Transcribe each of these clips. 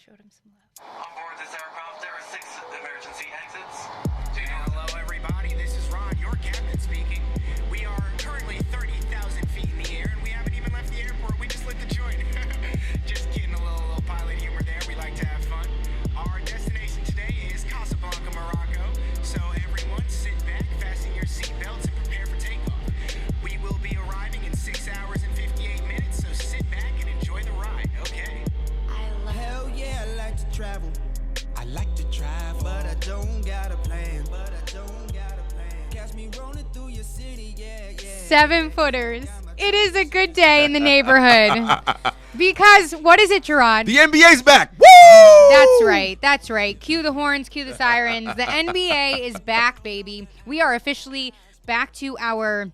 showed him some love. On board this aircraft, there are 6 emergency exits. Hello, everybody. This is Ron, your captain speaking. We are currently 30,000 feet in the air, and we haven't even left the airport. We just lit the joint. Just kidding, a little pilot humor there. We like to have fun. Our destination today is Casablanca, Morocco. So everyone, sit back, fasten your seatbelts, and prepare for takeoff. We will be arriving in 6 hours and 58 minutes, so sit back and enjoy the ride, okay? Hell yeah, I like to travel. I like to travel, but I don't got a plan. Catch me rolling through your city, yeah. 7-footers. It is a good day in the neighborhood. Because, what is it, Jarod? The NBA's back. Woo! That's right. Cue the horns, cue the sirens. The NBA is back, baby. We are officially back to our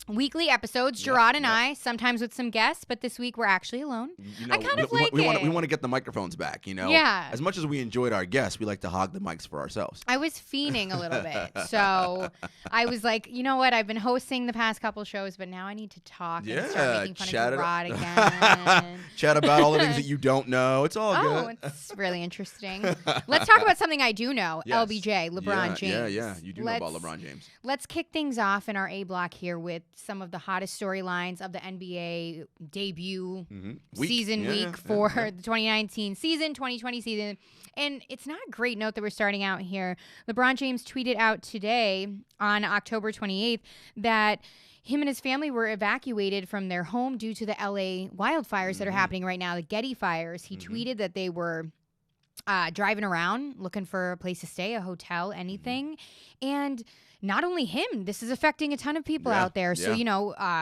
weekly episodes, Jarod and I, sometimes with some guests, but this week we're actually alone. I kind of like it. We want to get the microphones back, Yeah. As much as we enjoyed our guests, we like to hog the mics for ourselves. I was fiending a little bit. So I was like, you know what? I've been hosting the past couple shows, but now I need to talk and start making fun of Jarod again. Chat about all the things that you don't know. It's all good. Oh, it's really interesting. Let's talk about something I do know. Yes. LBJ, LeBron James. Yeah. You do know about LeBron James. Let's kick things off in our A block here with some of the hottest storylines of the NBA debut week for the 2019 season, 2020 season. And it's not a great note that we're starting out here. LeBron James tweeted out today on October 28th that him and his family were evacuated from their home due to the LA wildfires that are happening right now, the Getty fires. He tweeted that they were driving around looking for a place to stay, a hotel, anything. And not only him, this is affecting a ton of people out there. So,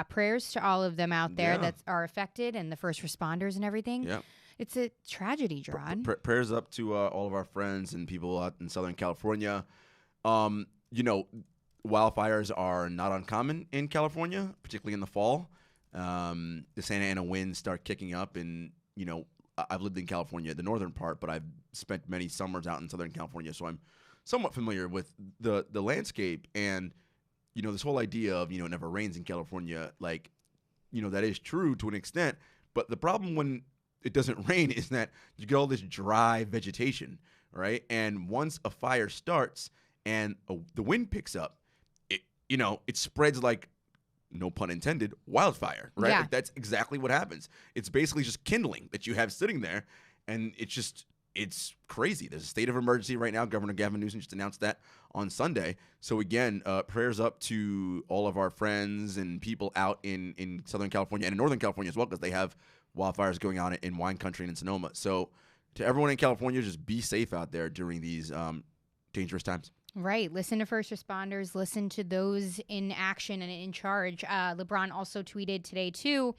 prayers to all of them out there that are affected and the first responders and everything. Yeah. It's a tragedy, Jarod. Prayers up to all of our friends and people out in Southern California. Wildfires are not uncommon in California, particularly in the fall. The Santa Ana winds start kicking up, and, I've lived in California, the northern part, but I've spent many summers out in Southern California, so I'm somewhat familiar with the landscape. And, this whole idea of, it never rains in California, that is true to an extent. But the problem when it doesn't rain is that you get all this dry vegetation, right? And once a fire starts and the wind picks up, it spreads like, no pun intended, wildfire, right? Yeah. Like, that's exactly what happens. It's basically just kindling that you have sitting there, and it's crazy. There's a state of emergency right now. Governor Gavin Newsom just announced that on Sunday. So again, prayers up to all of our friends and people out in Southern California and in Northern California as well, because they have wildfires going on in wine country and in Sonoma. So to everyone in California, just be safe out there during these dangerous times. Right. Listen to first responders. Listen to those in action and in charge. LeBron also tweeted today, too,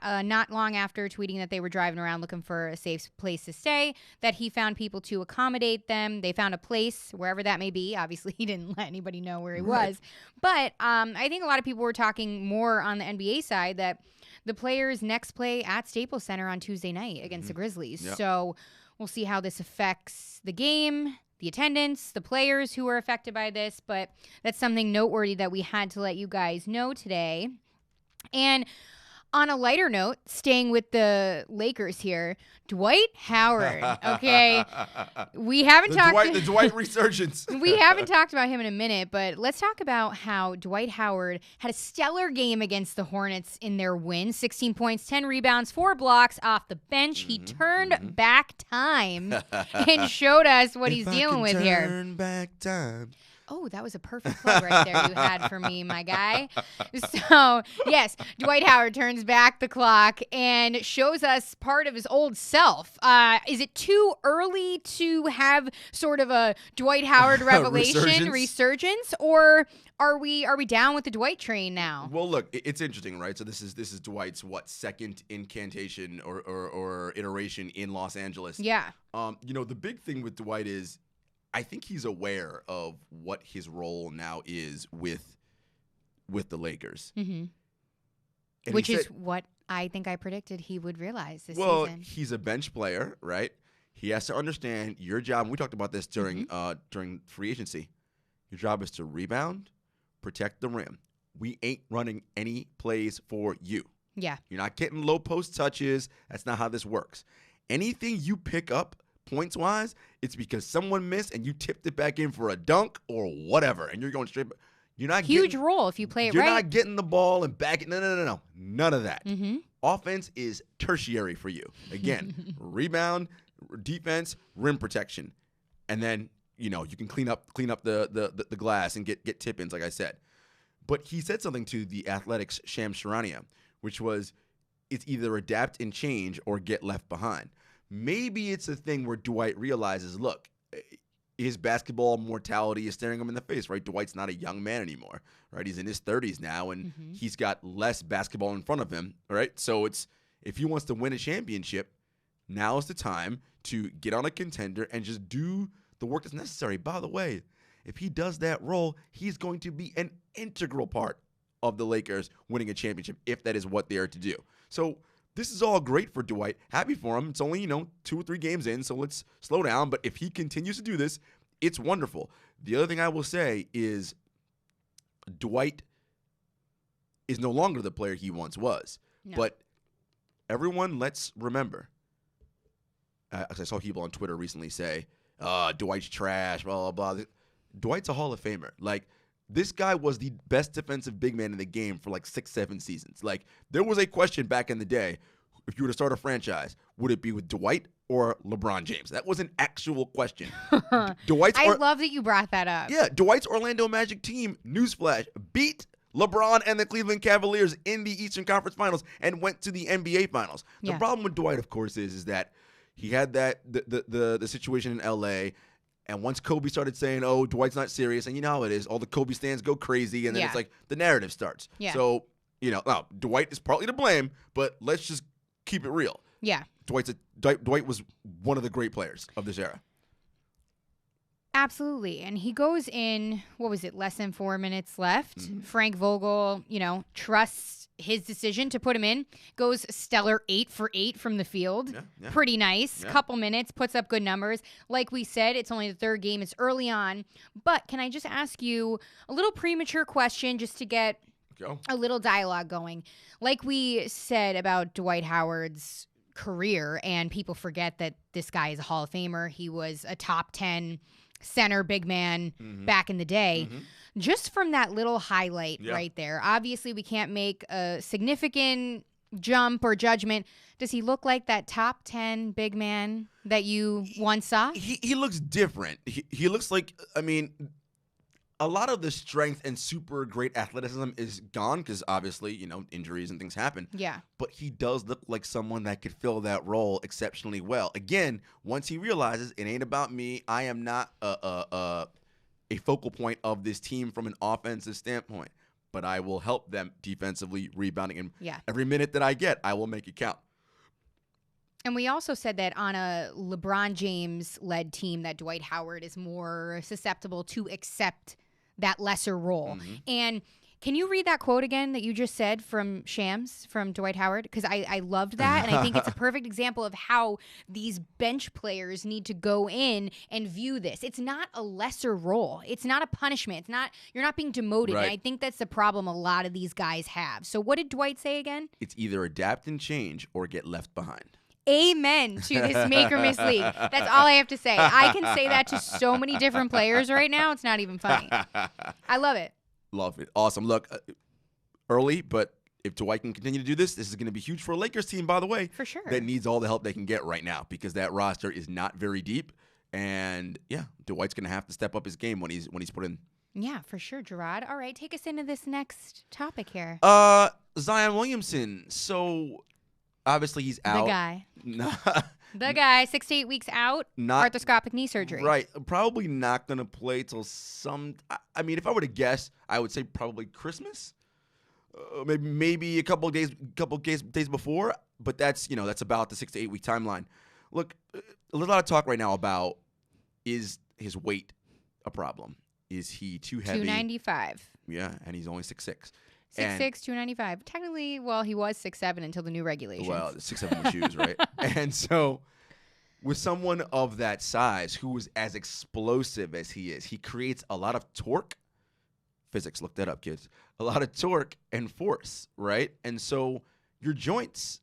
not long after tweeting that they were driving around looking for a safe place to stay, that he found people to accommodate them. They found a place, wherever that may be. Obviously, he didn't let anybody know where he was. But I think a lot of people were talking more on the NBA side that the players next play at Staples Center on Tuesday night against the Grizzlies. Yep. So we'll see how this affects the game, the attendance, the players who were affected by this. But that's something noteworthy that we had to let you guys know today. And on a lighter note, staying with the Lakers here, Dwight Howard, okay? We haven't talked the Dwight resurgence. We haven't talked about him in a minute, but let's talk about how Dwight Howard had a stellar game against the Hornets in their win. 16 points, 10 rebounds, 4 blocks off the bench. He turned back time and showed us what he's dealing with here. Turn back time. Oh, that was a perfect plug right there you had for me, my guy. So, yes, Dwight Howard turns back the clock and shows us part of his old self. Is it too early to have sort of a Dwight Howard revelation, resurgence, or are we down with the Dwight train now? Well, look, it's interesting, right? So this is Dwight's second incantation or iteration in Los Angeles. Yeah. The big thing with Dwight is, I think he's aware of what his role now is with the Lakers. Mm-hmm. Which is what I think I predicted he would realize this season. Well, he's a bench player, right? He has to understand your job. And we talked about this during free agency. Your job is to rebound, protect the rim. We ain't running any plays for you. Yeah. You're not getting low post touches. That's not how this works. Anything you pick up points-wise, it's because someone missed and you tipped it back in for a dunk or whatever, and you're going straight. You're not huge role if you play it right. You're right. not getting the ball and back it. No. None of that. Mm-hmm. Offense is tertiary for you. Again, rebound, defense, rim protection, and then you can clean up the glass and get tip-ins, like I said. But he said something to the Athletics' Shams Charania, which was, it's either adapt and change or get left behind. Maybe it's a thing where Dwight realizes, look, his basketball mortality is staring him in the face, right? Dwight's not a young man anymore, right? He's in his 30s now, and he's got less basketball in front of him, right? So it's, if he wants to win a championship, now is the time to get on a contender and just do the work that's necessary. By the way, if he does that role, he's going to be an integral part of the Lakers winning a championship, if that is what they are to do. So this is all great for Dwight. Happy for him. It's only, 2 or 3 games in, so let's slow down. But if he continues to do this, it's wonderful. The other thing I will say is Dwight is no longer the player he once was. No. But everyone, let's remember, I saw people on Twitter recently say, Dwight's trash, blah, blah, blah. Dwight's a Hall of Famer. Like, this guy was the best defensive big man in the game for like 6-7 seasons. Like, there was a question back in the day, if you were to start a franchise, would it be with Dwight or LeBron James? That was an actual question. I love that you brought that up. Yeah, Dwight's Orlando Magic team, newsflash, beat LeBron and the Cleveland Cavaliers in the Eastern Conference Finals and went to the NBA Finals. The problem with Dwight, of course, is that he had the situation in L.A., and once Kobe started saying, oh, Dwight's not serious, and you know how it is, all the Kobe stans go crazy, and then it's like the narrative starts. Yeah. So, now, Dwight is partly to blame, but let's just keep it real. Yeah. Dwight was one of the great players of this era. Absolutely. And he goes in, less than 4 minutes left. Mm-hmm. Frank Vogel, trusts his decision to put him in. Goes stellar 8 for 8 from the field. Yeah. Pretty nice. Yeah. Couple minutes, puts up good numbers. Like we said, it's only the 3rd game. It's early on. But can I just ask you a little premature question just to get a little dialogue going? Like we said about Dwight Howard's career, and people forget that this guy is a Hall of Famer. He was a top 10 center big man back in the day. Just from that little highlight right there, obviously we can't make a significant jump or judgment. Does he look like that top 10 big man that you once saw? He looks different. He looks like, a lot of the strength and super great athleticism is gone because obviously, injuries and things happen. Yeah. But he does look like someone that could fill that role exceptionally well. Again, once he realizes it ain't about me, I am not a focal point of this team from an offensive standpoint, but I will help them defensively, rebounding, and every minute that I get, I will make it count. And we also said that on a LeBron James-led team that Dwight Howard is more susceptible to accept that lesser role. And can you read that quote again that you just said from Shams, from Dwight Howard? Because I loved that, and I think it's a perfect example of how these bench players need to go in and view this. It's not a lesser role. It's not a punishment. You're not being demoted. Right. And I think that's the problem a lot of these guys have. So what did Dwight say again? It's either adapt and change or get left behind. Amen to this make or miss league. That's all I have to say. I can say that to so many different players right now. It's not even funny. I love it. Love it. Awesome. Look, early, but if Dwight can continue to do this is going to be huge for a Lakers team, by the way. For sure. That needs all the help they can get right now because that roster is not very deep. And, Dwight's going to have to step up his game when he's put in. Yeah, for sure, Jarod. All right, take us into this next topic here. Zion Williamson. So... obviously, he's out. The guy, 6 to 8 weeks out, arthroscopic knee surgery. Right. Probably not going to play till if I were to guess, I would say probably Christmas. Maybe a couple days before. But that's about the 6 to 8 week timeline. Look, there's a lot of talk right now about, is his weight a problem? Is he too heavy? 295. Yeah, and he's only 6'6". 6'6", 295. Technically, he was 6'7" until the new regulations. Well, 6'7" with shoes, right? And so, with someone of that size who is as explosive as he is, he creates a lot of torque. Physics, look that up, kids. A lot of torque and force, right? And so, your joints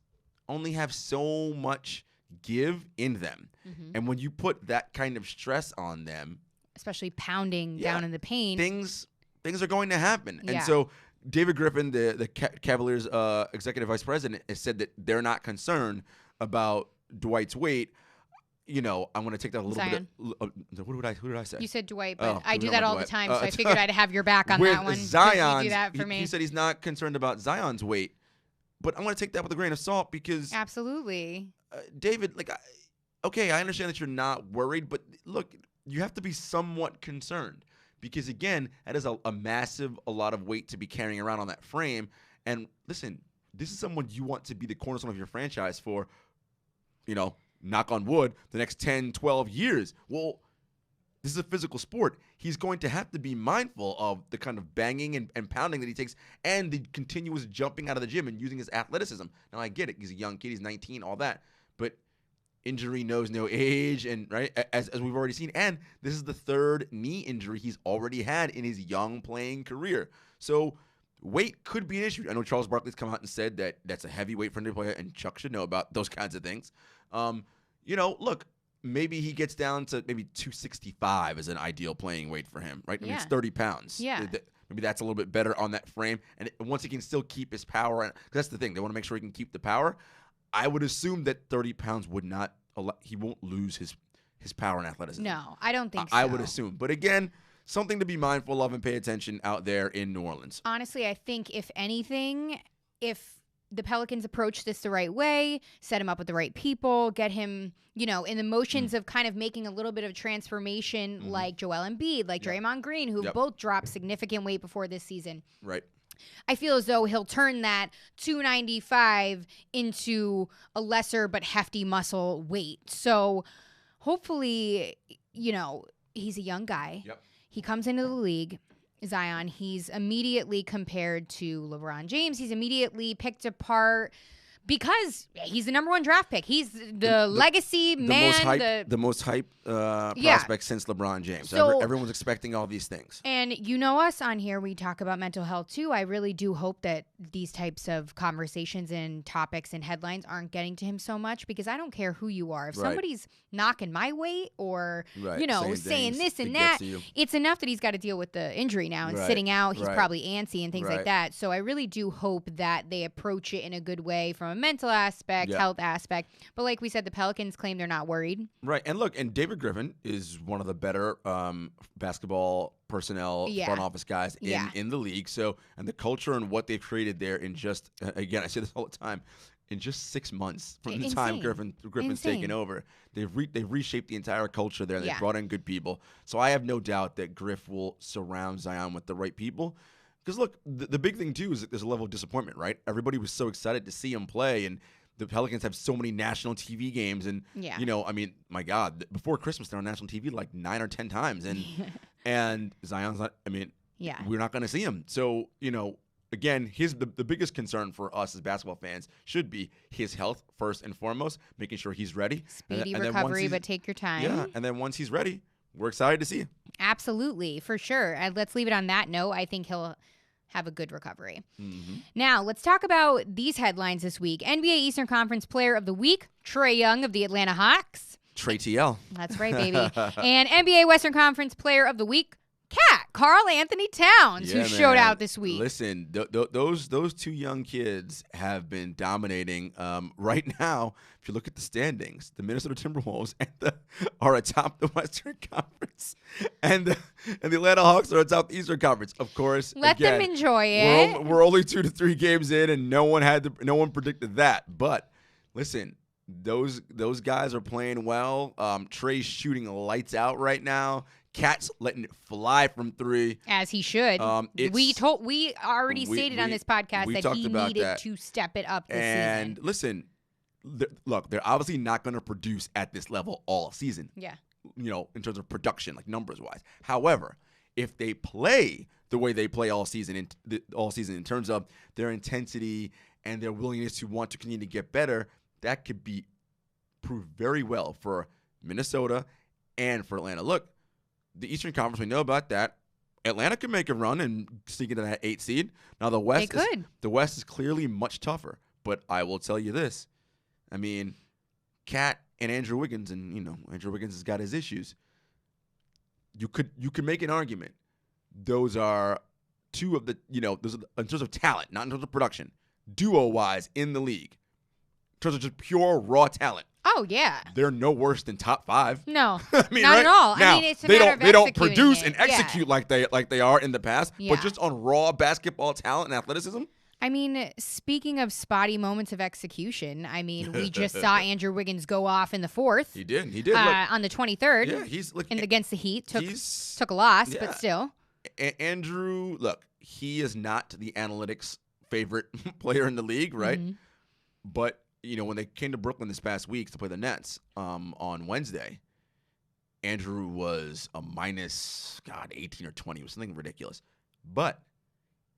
only have so much give in them. And when you put that kind of stress on them, especially pounding down in the paint, things are going to happen. Yeah. And so David Griffin, the Cavaliers executive vice president, has said that they're not concerned about Dwight's weight. I'm going to take that a little Zion. bit. Who did I say? You said Dwight, but Oh, I do we that don't all know the Dwight. time, so I figured I'd have your back on with that one. 'cause Zion, you do that for me. he said he's not concerned about Zion's weight, but I'm going to take that with a grain of salt because Absolutely. David, I understand that you're not worried, but look, you have to be somewhat concerned because, again, that is a lot of weight to be carrying around on that frame. And listen, this is someone you want to be the cornerstone of your franchise for, knock on wood, the next 10, 12 years. Well, this is a physical sport. He's going to have to be mindful of the kind of banging and pounding that he takes and the continuous jumping out of the gym and using his athleticism. Now, I get it. He's a young kid. He's 19, all that. But injury knows no age, and right as we've already seen. And this is the third knee injury he's already had in his young playing career. So weight could be an issue. I know Charles Barkley's come out and said that that's a heavy weight for him to play, and Chuck should know about those kinds of things. Look, maybe he gets down to maybe 265 as an ideal playing weight for him, right? I mean, it's 30 pounds. Yeah. Maybe that's a little bit better on that frame. And once he can still keep his power, because that's the thing, they want to make sure he can keep the power. I would assume that 30 pounds would not he won't lose his power and athleticism. No, I don't think so. I would assume. But again, something to be mindful of and pay attention out there in New Orleans. Honestly, I think if anything, if the Pelicans approach this the right way, set him up with the right people, get him, in the motions of kind of making a little bit of transformation like Joel Embiid, like Draymond Green, who both dropped significant weight before this season. Right. I feel as though he'll turn that 295 into a lesser but hefty muscle weight. So hopefully, he's a young guy. Yep. He comes into the league, Zion. He's immediately compared to LeBron James. He's immediately picked apart because he's the number one draft pick. He's the legacy man. The most hyped prospect since LeBron James. So, everyone's expecting all these things. And us on here, we talk about mental health too. I really do hope that these types of conversations and topics and headlines aren't getting to him so much, because I don't care who you are. If somebody's knocking my weight or, saying this and that, it's enough that he's got to deal with the injury now and sitting out. He's probably antsy and things like that. So I really do hope that they approach it in a good way from a mental aspect, health aspect. But like we said, the Pelicans claim they're not worried. Right. And look, and David Griffin is one of the better basketball personnel, front office guys in the league. So, and the culture and what they've created there in just, again, I say this all the time, in just 6 months from the time Griffin's taken over, they've reshaped the entire culture there. They've brought in good people. So I have no doubt that Griff will surround Zion with the right people. Because look, the big thing too is that there's a level of disappointment, right? Everybody was so excited to see him play, and the Pelicans have so many national TV games, and my God, before Christmas they're on national TV like 9 or 10 times, and and Zion's not. We're not going to see him. So again, the biggest concern for us as basketball fans should be his health first and foremost, making sure he's ready. Speedy recovery, but take your time. Yeah, and then once he's ready, we're excited to see him. Absolutely, for sure. Let's leave it on that note. I think he'll have a good recovery. Now, let's talk about these headlines this week. NBA Eastern Conference Player of the Week, Trae Young of the Atlanta Hawks. Trey TL. That's right, baby. And NBA Western Conference Player of the Week, Karl Anthony Towns, who showed out this week. Listen, those two young kids have been dominating. Right now, if you look at the standings, the Minnesota Timberwolves are atop the Western Conference, and the Atlanta Hawks are atop the Eastern Conference. Of course, let them enjoy it. We're only 2 to 3 games in, and no one predicted that. But listen, those guys are playing well. Trey's shooting lights out right now. Cat's letting it fly from 3. As he should. We already stated on this podcast that he needed to step it up this season. And listen, look, they're obviously not going to produce at this level all season. Yeah. In terms of production, like numbers-wise. However, if they play the way they play all season in terms of their intensity and their willingness to want to continue to get better, that could be proved very well for Minnesota and for Atlanta. Look, the Eastern Conference, we know about that. Atlanta could make a run and sneak into that 8 seed. Now the West is clearly much tougher. But I will tell you this. Cat and Andrew Wiggins, and Andrew Wiggins has got his issues. You could make an argument. Those are two of the those are, in terms of talent, not in terms of production, duo-wise in the league. In terms of just pure raw talent. Oh yeah, they're no worse than top 5. No, I mean, not right? at all. Now, I mean, it's a they matter of don't executing produce it. and execute like they are in the past, Yeah. but just on raw basketball talent and athleticism. I mean, speaking of spotty moments of execution, I mean, we just saw Andrew Wiggins go off in the 4th. He did. On the 23rd. Yeah, he's against the Heat. Took a loss, yeah. but still. Andrew, look, he is not the analytics favorite player in the league, right? Mm-hmm. But when they came to Brooklyn this past week to play the Nets on Wednesday, Andrew was a minus 18 or 20. It was something ridiculous. But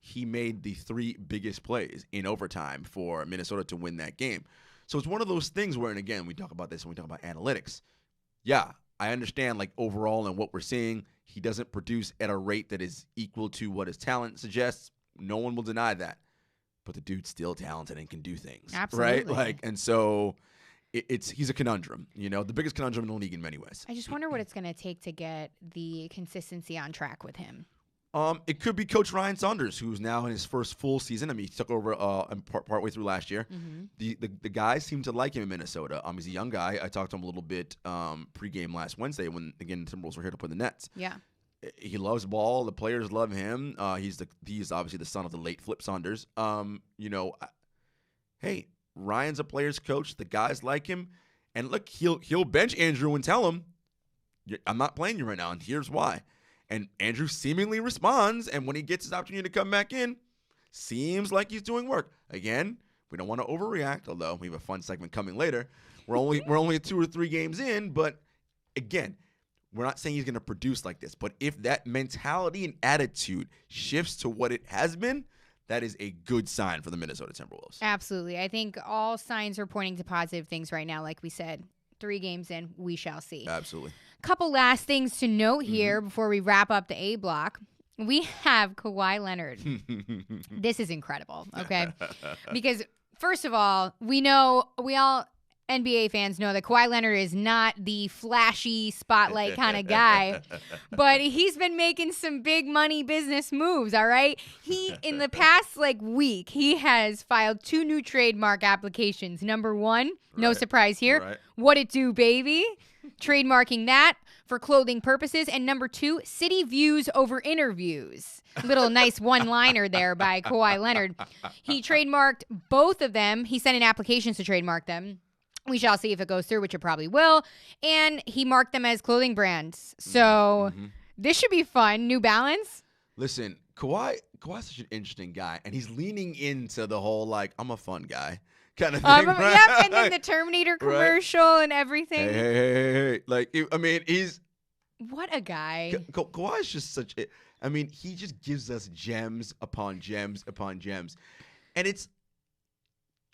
he made the 3 biggest plays in overtime for Minnesota to win that game. So it's one of those things where, and again, we talk about this when we talk about analytics. Yeah, I understand, like, overall and what we're seeing, he doesn't produce at a rate that is equal to what his talent suggests. No one will deny that. But the dude's still talented and can do things. Absolutely. Right? And so he's a conundrum, the biggest conundrum in the league in many ways. I just wonder what it's going to take to get the consistency on track with him. It could be Coach Ryan Saunders, who's now in his first full season. I mean, he took over partway through last year. Mm-hmm. The guys seem to like him in Minnesota. He's a young guy. I talked to him a little bit pregame last Wednesday when, again, the Timberwolves were here to play the Nets. Yeah. He loves ball. The players love him. He's obviously the son of the late Flip Saunders. Hey, Ryan's a player's coach. The guys like him. And look, he'll bench Andrew and tell him, I'm not playing you right now, and here's why. And Andrew seemingly responds, and when he gets his opportunity to come back in, seems like he's doing work. Again, we don't want to overreact, although we have a fun segment coming later. We're only 2 or 3 games in, but again, we're not saying he's going to produce like this. But if that mentality and attitude shifts to what it has been, that is a good sign for the Minnesota Timberwolves. Absolutely. I think all signs are pointing to positive things right now. Like we said, 3 games in, we shall see. Absolutely. Couple last things to note here before we wrap up the A block. We have Kawhi Leonard. This is incredible, okay? Because, first of all, we all NBA fans know that Kawhi Leonard is not the flashy spotlight kind of guy, but he's been making some big money business moves, all right? In the past, week, he has filed 2 new trademark applications. Number 1, no surprise here, What It Do, Baby? Trademarking that for clothing purposes. And number 2, city views over interviews. Little nice one-liner there by Kawhi Leonard. He trademarked both of them. He sent in applications to trademark them. We shall see if it goes through, which it probably will. And he marked them as clothing brands. So this should be fun. New Balance. Listen, Kawhi's such an interesting guy, and he's leaning into the whole, I'm a fun guy kind of thing. Right? Yep, and then the Terminator commercial and everything. Hey. He's... What a guy. Kawhi's just such a... he just gives us gems upon gems upon gems. And it's...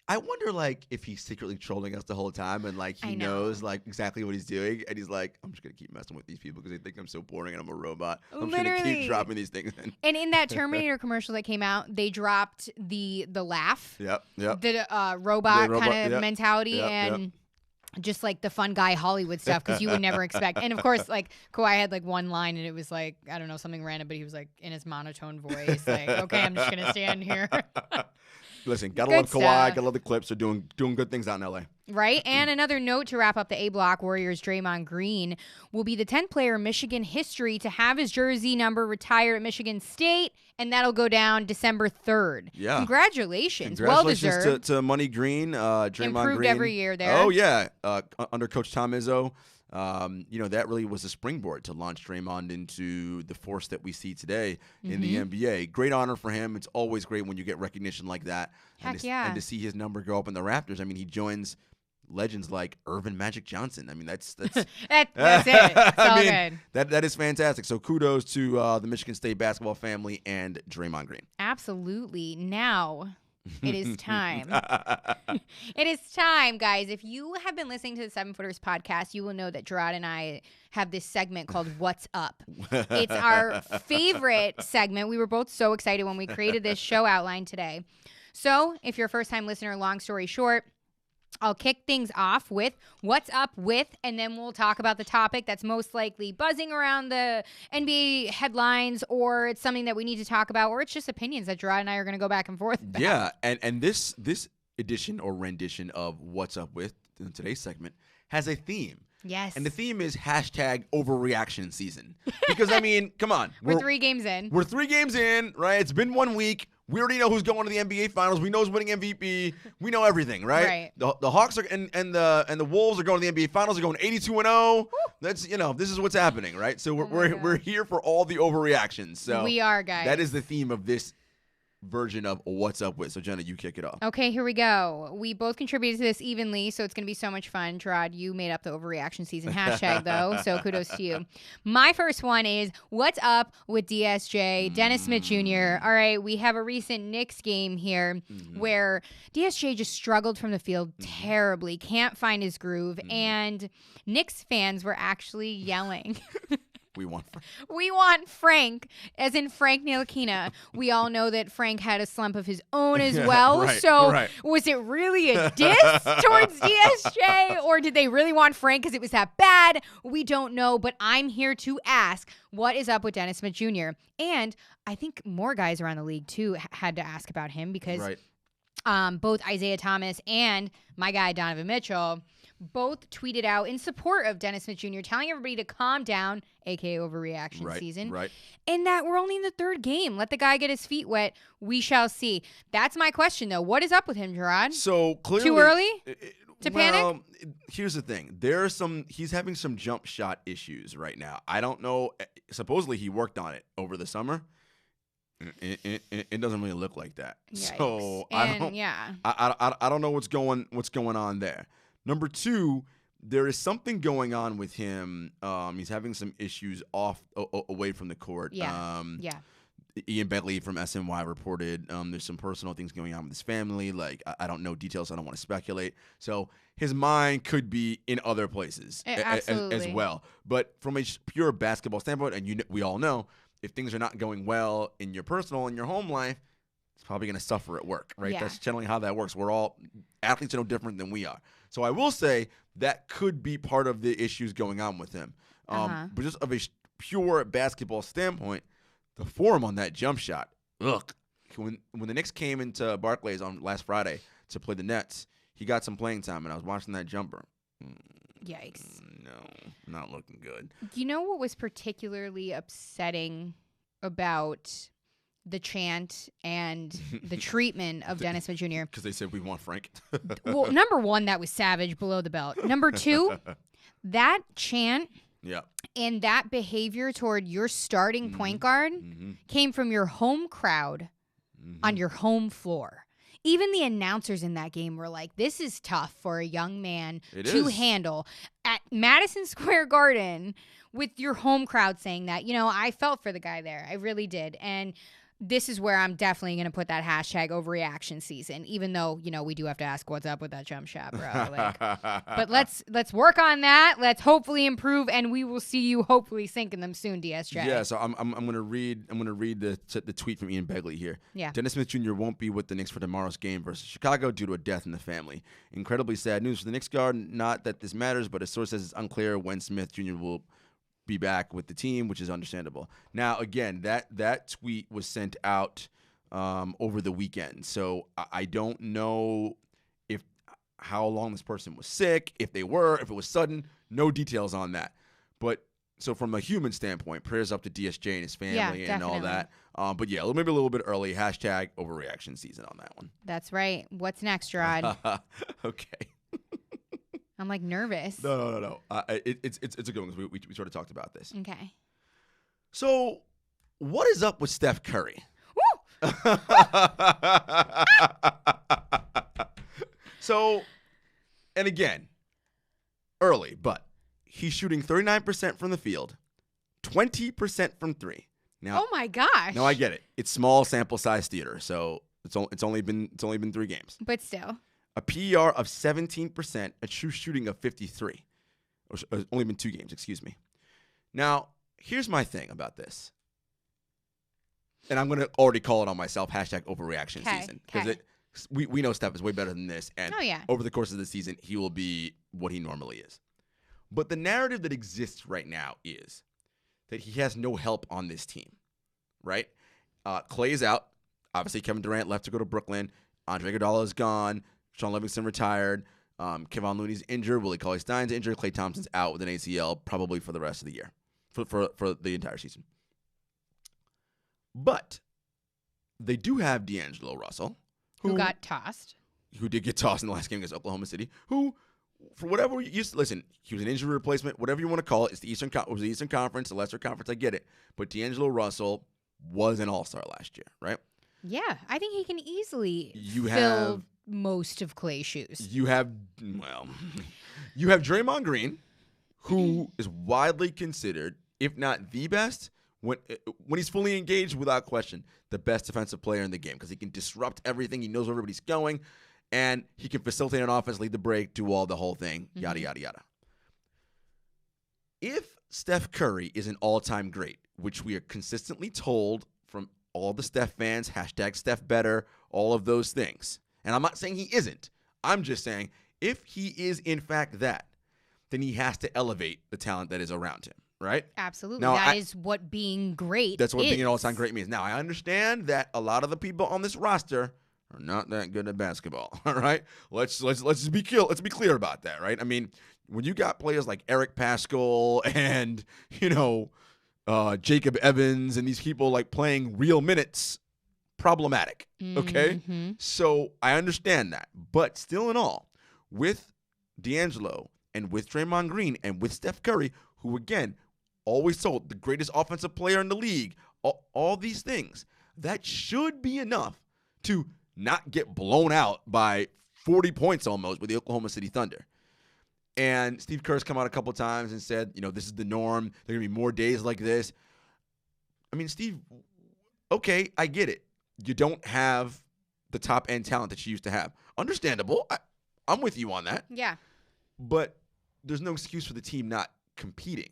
I wonder, if he's secretly trolling us the whole time and, he knows, exactly what he's doing. And he's like, I'm just going to keep messing with these people because they think I'm so boring and I'm a robot. I'm just going to keep dropping these things in. And in that Terminator commercial that came out, they dropped the laugh. Yep. The robot kind of mentality and just, the fun guy Hollywood stuff because you would never expect. And, of course, Kawhi had, one line and it was, I don't know, something random, but he was, in his monotone voice, okay, I'm just going to stand here. Listen, gotta love Kawhi, gotta love the Clips. They're doing good things out in L.A. Right? And another note to wrap up the A block, Warriors' Draymond Green will be the 10th player in Michigan history to have his jersey number retired at Michigan State, and that'll go down December 3rd. Yeah. Congratulations. Well-deserved. to Money Green, Draymond Improved Green. every year there. Oh, yeah. Under Coach Tom Izzo. That really was a springboard to launch Draymond into the force that we see today in the NBA. Great honor for him. It's always great when you get recognition like that. Heck and to see his number go up in the Raptors. He joins legends like Irvin Magic Johnson. That's that's it. It's all good. That is fantastic. So kudos to the Michigan State basketball family and Draymond Green. Absolutely. Now it is time. It is time, guys. If you have been listening to the 7 Footers podcast, you will know that Jarod and I have this segment called What's Up. It's our favorite segment. We were both so excited when we created this show outline today. So if you're a first-time listener, long story short, I'll kick things off with what's up with, and then we'll talk about the topic that's most likely buzzing around the NBA headlines, or it's something that we need to talk about, or it's just opinions that Jarod and I are going to go back and forth about. Yeah, and this edition or rendition of What's Up With in today's segment has a theme. Yes. And the theme is hashtag overreaction season. Because, I mean, come on. We're 3 games in. We're 3 games in, right? It's been 1 week. We already know who's going to the NBA Finals. We know who's winning MVP. We know everything, right? The Hawks are and the Wolves are going to the NBA Finals. They're going 82-0. That's this is what's happening, right? So we're here for all the overreactions. So we are, guys. That is the theme of this version of What's Up With. So Jenna, you kick it off. Okay, here we go. We both contributed to this evenly, so it's going to be so much fun. Jarod, you made up the overreaction season hashtag, though, so kudos to you. My first one is, what's up with DSJ, Dennis Smith Jr.? All right, we have a recent Knicks game here where DSJ just struggled from the field terribly, can't find his groove, and Knicks fans were actually yelling. We want Frank. We want Frank, as in Frank Ntilikina. We all know that Frank had a slump of his own as well. Was it really a diss towards DSJ, or did they really want Frank because it was that bad? We don't know, but I'm here to ask, what is up with Dennis Smith Jr.? And I think more guys around the league, too, had to ask about him because both Isaiah Thomas and my guy Donovan Mitchell both tweeted out in support of Dennis Smith Jr., telling everybody to calm down, a.k.a. overreaction season, and that we're only in the 3rd game. Let the guy get his feet wet. We shall see. That's my question, though. What is up with him, Jarod? So clearly, too early to panic? Here's the thing. He's having some jump shot issues right now. I don't know. Supposedly he worked on it over the summer. It doesn't really look like that. Yikes. So I don't know what's going on there. Number 2, there is something going on with him. He's having some issues away from the court. Ian Bentley from SNY reported there's some personal things going on with his family. Like, I don't know details. I don't want to speculate. So his mind could be in other places as well. But from a pure basketball standpoint, and we all know, if things are not going well in your personal and your home life, it's probably going to suffer at work, right? Yeah. That's generally how that works. Athletes are no different than we are. So I will say that could be part of the issues going on with him. But just of a pure basketball standpoint, the form on that jump shot, when the Knicks came into Barclays on last Friday to play the Nets, he got some playing time, and I was watching that jumper. Yikes. No, not looking good. You know what was particularly upsetting about the chant and the treatment of Dennis Smith Jr.? Because they said we want Frank. Well, number 1, that was savage, below the belt. Number 2, that chant and that behavior toward your starting point guard came from your home crowd on your home floor. Even the announcers in that game were like, this is tough for a young man to handle. At Madison Square Garden, with your home crowd saying that, I felt for the guy there. I really did. And this is where I'm definitely going to put that hashtag overreaction season, even though, we do have to ask what's up with that jump shot, bro. But let's work on that. Let's hopefully improve, and we will see you hopefully sinking them soon, DSJ. Yeah, so I'm going to read the tweet from Ian Begley here. Yeah. Dennis Smith Jr. won't be with the Knicks for tomorrow's game versus Chicago due to a death in the family. Incredibly sad news for the Knicks guard. Not that this matters, but a source says it's unclear when Smith Jr. will be back with the team, which is understandable. Now, again, that tweet was sent out over the weekend, so I don't know how long this person was sick, if it was sudden. No details on that. But so from a human standpoint, prayers up to DSJ and his family and all that. But yeah, maybe a little bit early. Hashtag overreaction season on that one. That's right. What's next, Jarod? Okay. I'm like nervous. No. It's a good one because we sort of talked about this. Okay. So, what is up with Steph Curry? Woo! So, and again, early, but he's shooting 39% from the field, 20% from 3. Now, oh my gosh. No, I get it. It's small sample size theater, so it's only been 3 games. But still. A PER of 17%, a true shooting of 53. Or only been 2 games, excuse me. Now, here's my thing about this. And I'm going to already call it on myself, hashtag overreaction season. Because We know Steph is way better than this, and Oh, yeah. over the course of the season, he will be what he normally is. But the narrative that exists right now is that he has no help on this team, right? Clay's out. Obviously, Kevin Durant left to go to Brooklyn. Andre Iguodala is gone. Sean Livingston retired. Kevon Looney's injured. Willie Cauley-Stein's injured. Klay Thompson's out with an ACL probably for the rest of the year, for the entire season. But they do have D'Angelo Russell, Who got tossed. who did get tossed in the last game against Oklahoma City, who, for whatever listen, he was an injury replacement, whatever you want to call it. It's the Eastern Conference, the lesser conference. I get it. But D'Angelo Russell was an all-star last year, right? Yeah, I think he can easily fill have- most of Clay's shoes. You have Draymond Green, who is widely considered, if not the best, when he's fully engaged, without question, the best defensive player in the game because he can disrupt everything. He knows where everybody's going, and he can facilitate an offense, lead the break, do all the whole thing, yada, yada, yada. If Steph Curry is an all-time great, which we are consistently told from all the Steph fans, #StephBetter, all of those things, and I'm not saying he isn't. I'm just saying if he is in fact that, then he has to elevate the talent that is around him, right? Absolutely. Now, That is what being great That's what is. being an all-time great means. Now, I understand that a lot of the people on this roster are not that good at basketball, all right? Let's just be clear. Let's be clear about that, right? I mean, when you got players like Eric Paschall and, Jacob Evans and these people like playing real minutes, problematic, okay? Mm-hmm. So I understand that. But still in all, with D'Angelo and with Draymond Green and with Steph Curry, who, again, always told the greatest offensive player in the league, all these things, that should be enough to not get blown out by 40 points almost with the Oklahoma City Thunder. And Steve Kerr's come out a couple times and said, this is the norm. There are going to be more days like this. I mean, Steve, okay, I get it. You don't have the top-end talent that you used to have. Understandable. I'm with you on that. Yeah. But there's no excuse for the team not competing,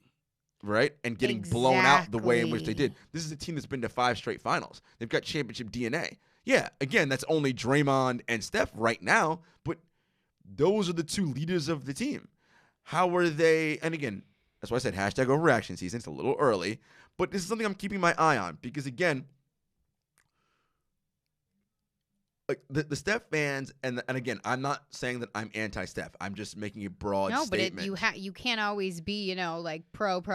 right? And getting blown out the way in which they did. This is a team that's been to 5 straight finals. They've got championship DNA. Yeah, again, that's only Draymond and Steph right now, but those are the two leaders of the team. How are they? And again, that's why I said #overreaction season. It's a little early, but this is something I'm keeping my eye on because, again, like the Steph fans, and again, I'm not saying that I'm anti-Steph. I'm just making a broad statement. But you can't always be, like pro. If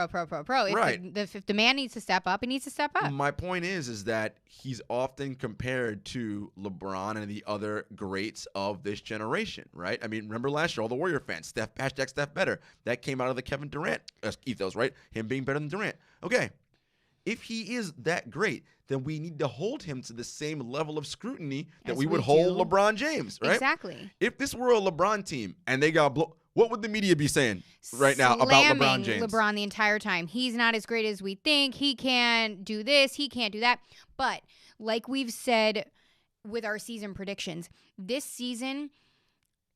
Right. If the man needs to step up, he needs to step up. My point is that he's often compared to LeBron and the other greats of this generation, right? I mean, remember last year, all the Warrior fans, #StephBetter. That came out of the Kevin Durant ethos, right? Him being better than Durant. Okay. If he is that great, then we need to hold him to the same level of scrutiny that As we would we hold do. LeBron James, right? Exactly. If this were a LeBron team and they got what would the media be saying right now about LeBron Slamming James? LeBron the entire time. He's not as great as we think. He can't do this. He can't do that. But like we've said with our season predictions, this season,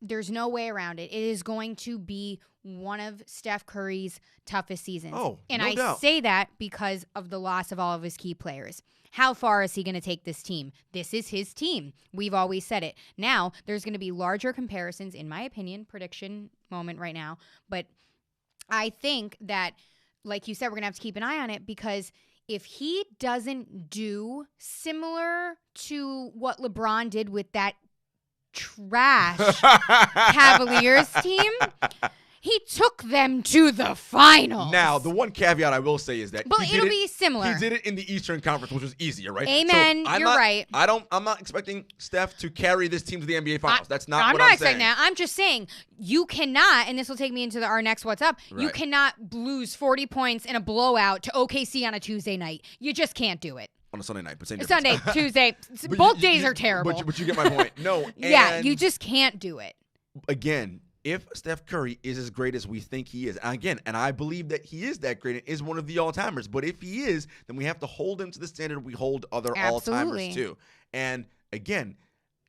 there's no way around it. It is going to be one of Steph Curry's toughest seasons. Oh, and no I doubt. say that because of the loss of all of his key players. How far is he going to take this team? This is his team. We've always said it. Now, there's going to be larger comparisons, in my opinion, prediction moment right now. But I think that, like you said, we're going to have to keep an eye on it because if he doesn't do similar to what LeBron did with that trash Cavaliers team, he took them to the finals. Now, the one caveat I will say is that But it'll be similar. He did it in the Eastern Conference, which was easier, right? Amen. You're right. I'm not expecting Steph to carry this team to the NBA Finals. That's not I'm what not I'm expecting saying. that. I'm just saying you cannot, and this will take me into our next What's Up, you Right. cannot lose 40 points in a blowout to OKC on a Tuesday night. You just can't do it. On a Sunday night, but same Sunday, difference. Tuesday, But both you- days you- are terrible. But you get my point. No. Yeah, and you just can't do it. again, if Steph Curry is as great as we think he is, again, and I believe that he is that great and is one of the all-timers, but if he is, then we have to hold him to the standard we hold other Absolutely. all-timers too. And again,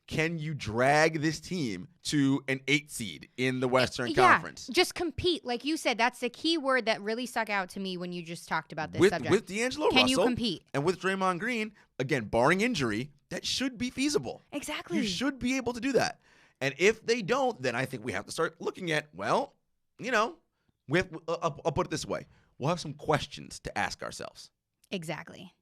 can you drag this team to an 8 seed in the Western Conference? Just compete. Like you said, that's the key word that really stuck out to me when you just talked about this subject. With D'Angelo Can Russell you compete? and with Draymond Green, again, barring injury, that should be feasible. Exactly. You should be able to do that. And if they don't, then I think we have to start looking at, well, I'll put it this way. We'll have some questions to ask ourselves. Exactly.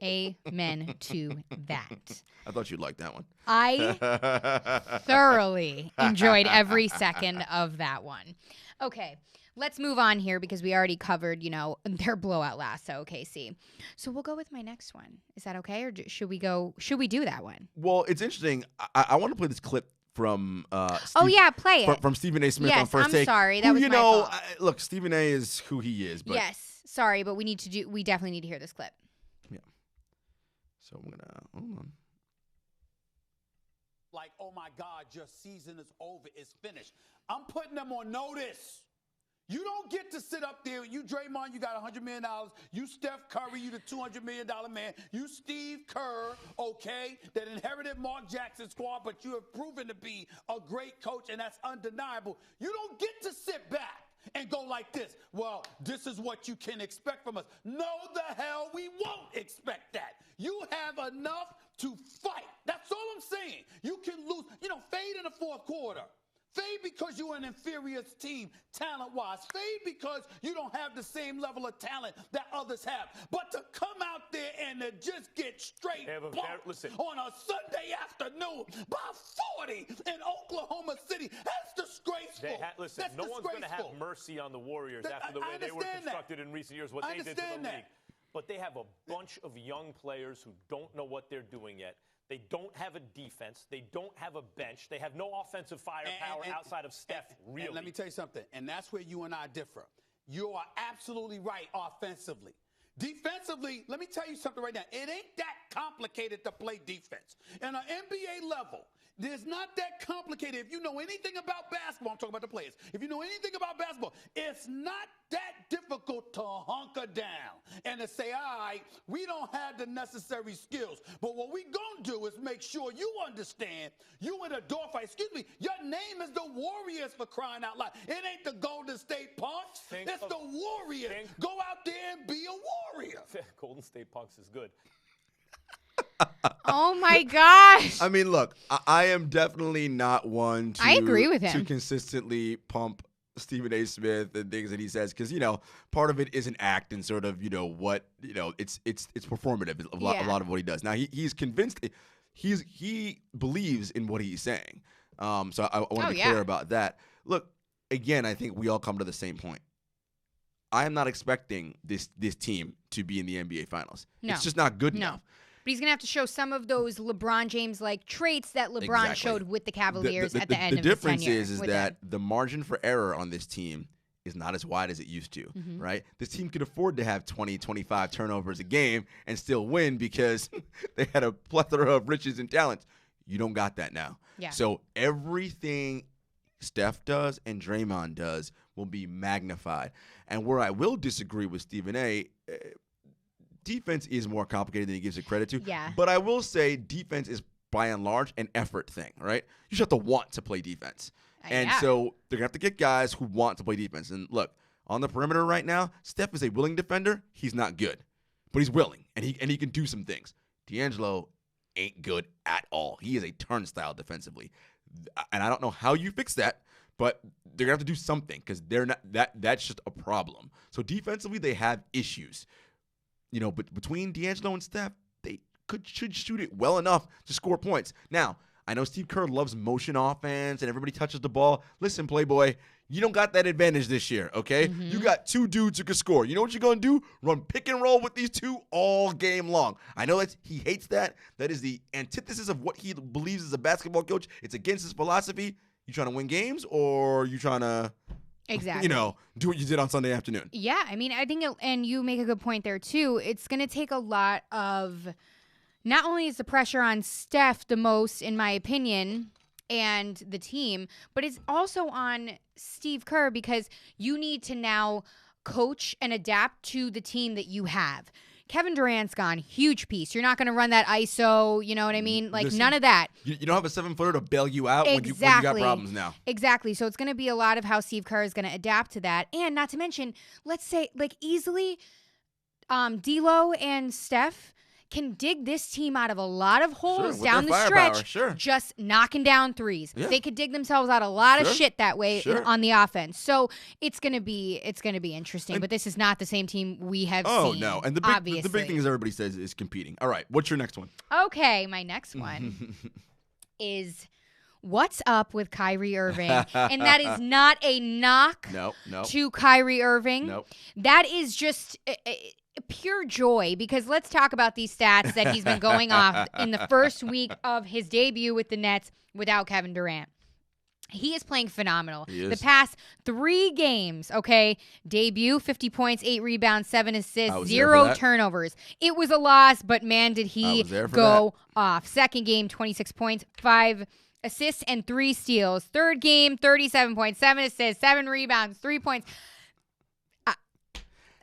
Amen to that. I thought you'd like that one. I thoroughly enjoyed every second of that one. Okay, let's move on here because we already covered, their blowout loss to OKC. So we'll go with my next one. Is that okay, or should we do that one? Well, it's interesting. I want to play this clip from play it. From Stephen A. Smith yes, on First I'm Take. Sorry, that was my fault. Look, Stephen A. is who he is. But yes, sorry, but we definitely need to hear this clip. Yeah. So I'm gonna hold on. Like, oh my God, your season is over, it's finished. I'm putting them on notice. You don't get to sit up there. You Draymond, you got $100 million. You Steph Curry, you the $200 million man. You Steve Kerr, okay, that inherited Mark Jackson's squad, but you have proven to be a great coach, and that's undeniable. You don't get to sit back and go like this. Well, this is what you can expect from us. No, the hell we won't expect that. You have enough to fight. That's all I'm saying. You can lose, fade in the fourth quarter. Fade because you're an inferior team talent-wise. Fade because you don't have the same level of talent that others have. But to come out there and to just get straight bumped on a Sunday afternoon by 40 in Oklahoma City, that's disgraceful. No one's going to have mercy on the Warriors after the way they were constructed in recent years, what they did to the league. But they have a bunch of young players who don't know what they're doing yet. They don't have a defense. They don't have a bench. They have no offensive firepower outside of Steph, really. And let me tell you something, and that's where you and I differ. You are absolutely right offensively. Defensively, let me tell you something right now. It ain't that complicated to play defense. And an NBA level, there's not that complicated. If you know anything about basketball, I'm talking about the players. If you know anything about basketball, it's not that difficult to hunker down and to say, all right, we don't have the necessary skills. But what we going to do is make sure you understand you in a door fight. Excuse me, your name is the Warriors, for crying out loud. It ain't the Golden State Punks. It's the Warriors. Go out there and be a Warrior. Golden State Punks is good. Oh my gosh. I mean, look, I am definitely not one to, I agree with him. to consistently pump Stephen A. Smith and things that he says, because part of it is an act and sort of it's performative, a lot of what he does. Now he's convinced, he believes in what he's saying, so I want to be clear about that. Look, again, I think we all come to the same point. I am not expecting this team to be in the NBA Finals. No. It's just not good enough. But he's going to have to show some of those LeBron James-like traits that LeBron showed with the Cavaliers at the end of his tenure. The difference is that the margin for error on this team is not as wide as it used to, right? This team could afford to have 20, 25 turnovers a game and still win because they had a plethora of riches and talents. You don't got that now. Yeah. So everything Steph does and Draymond does will be magnified. And where I will disagree with Stephen A., defense is more complicated than he gives it credit to. Yeah. But I will say defense is, by and large, an effort thing, right? You just have to want to play defense. And so they're going to have to get guys who want to play defense. And look, on the perimeter right now, Steph is a willing defender. He's not good. But he's willing, and he can do some things. D'Angelo ain't good at all. He is a turnstile defensively. And I don't know how you fix that, but they're going to have to do something because they're not that's just a problem. So defensively, they have issues. But between D'Angelo and Steph, they should shoot it well enough to score points. Now, I know Steve Kerr loves motion offense and everybody touches the ball. Listen, Playboy, you don't got that advantage this year, okay? You got two dudes who can score. You know what you're going to do? Run pick and roll with these two all game long. I know that he hates that. That is the antithesis of what he believes as a basketball coach. It's against his philosophy. You trying to win games or you trying to... Exactly. Do what you did on Sunday afternoon. Yeah, I mean, I think, and you make a good point there, too. It's going to take a lot of, not only is the pressure on Steph the most, in my opinion, and the team, but it's also on Steve Kerr because you need to now coach and adapt to the team that you have. Kevin Durant's gone. Huge piece. You're not going to run that ISO, you know what I mean? Like, Listen, none of that. You don't have a 7-footer to bail you out when you got problems now. Exactly. So it's going to be a lot of how Steve Kerr is going to adapt to that. And not to mention, let's say, like, easily, D'Lo and Steph can dig this team out of a lot of holes with down their the firepower, stretch, just knocking down threes. Yeah. They could dig themselves out a lot of shit that way on the offense. So it's gonna be interesting. But this is not the same team we have seen. Oh no! And the big thing is everybody says is competing. All right, what's your next one? Okay, my next one is what's up with Kyrie Irving, and that is not a knock to Kyrie Irving. Nope. That is just pure joy, because let's talk about these stats that he's been going off in the first week of his debut with the Nets without Kevin Durant. He is playing phenomenal. The past 3 games, okay, debut, 50 points, 8 rebounds, 7 assists, 0 turnovers. It was a loss, but man, did he go off. Second game, 26 points, 5 assists, and 3 steals. Third game, 37 points, 7 assists, 7 rebounds, 3 points.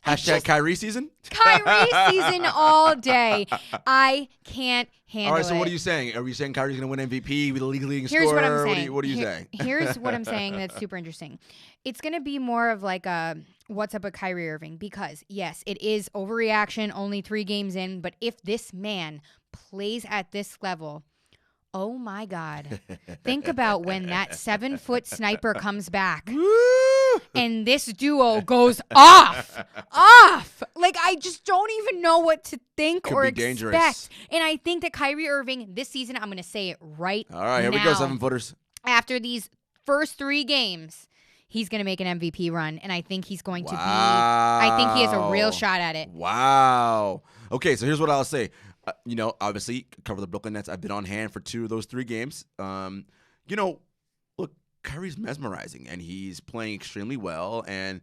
Hashtag Kyrie season? Kyrie season all day. I can't handle it. All right, so what are you saying? Are you saying Kyrie's going to win MVP with the league scorer? Here's what I'm saying. What are you saying? Here's what I'm saying that's super interesting. It's going to be more of like a what's up with Kyrie Irving, because, yes, it is overreaction, only 3 games in, but if this man plays at this level, oh my God. Think about when that 7-foot sniper comes back. And this duo goes off. Like, I just don't even know what to think or expect. Dangerous. And I think that Kyrie Irving this season, I'm going to say it right now. All right, here we go, 7-footers. After these first 3 games, he's going to make an MVP run, and I think he's going to be. I think he has a real shot at it. Wow. Okay, so here's what I'll say. Obviously, cover the Brooklyn Nets. I've been on hand for 2 of those 3 games. Look, Kyrie's mesmerizing, and he's playing extremely well, and,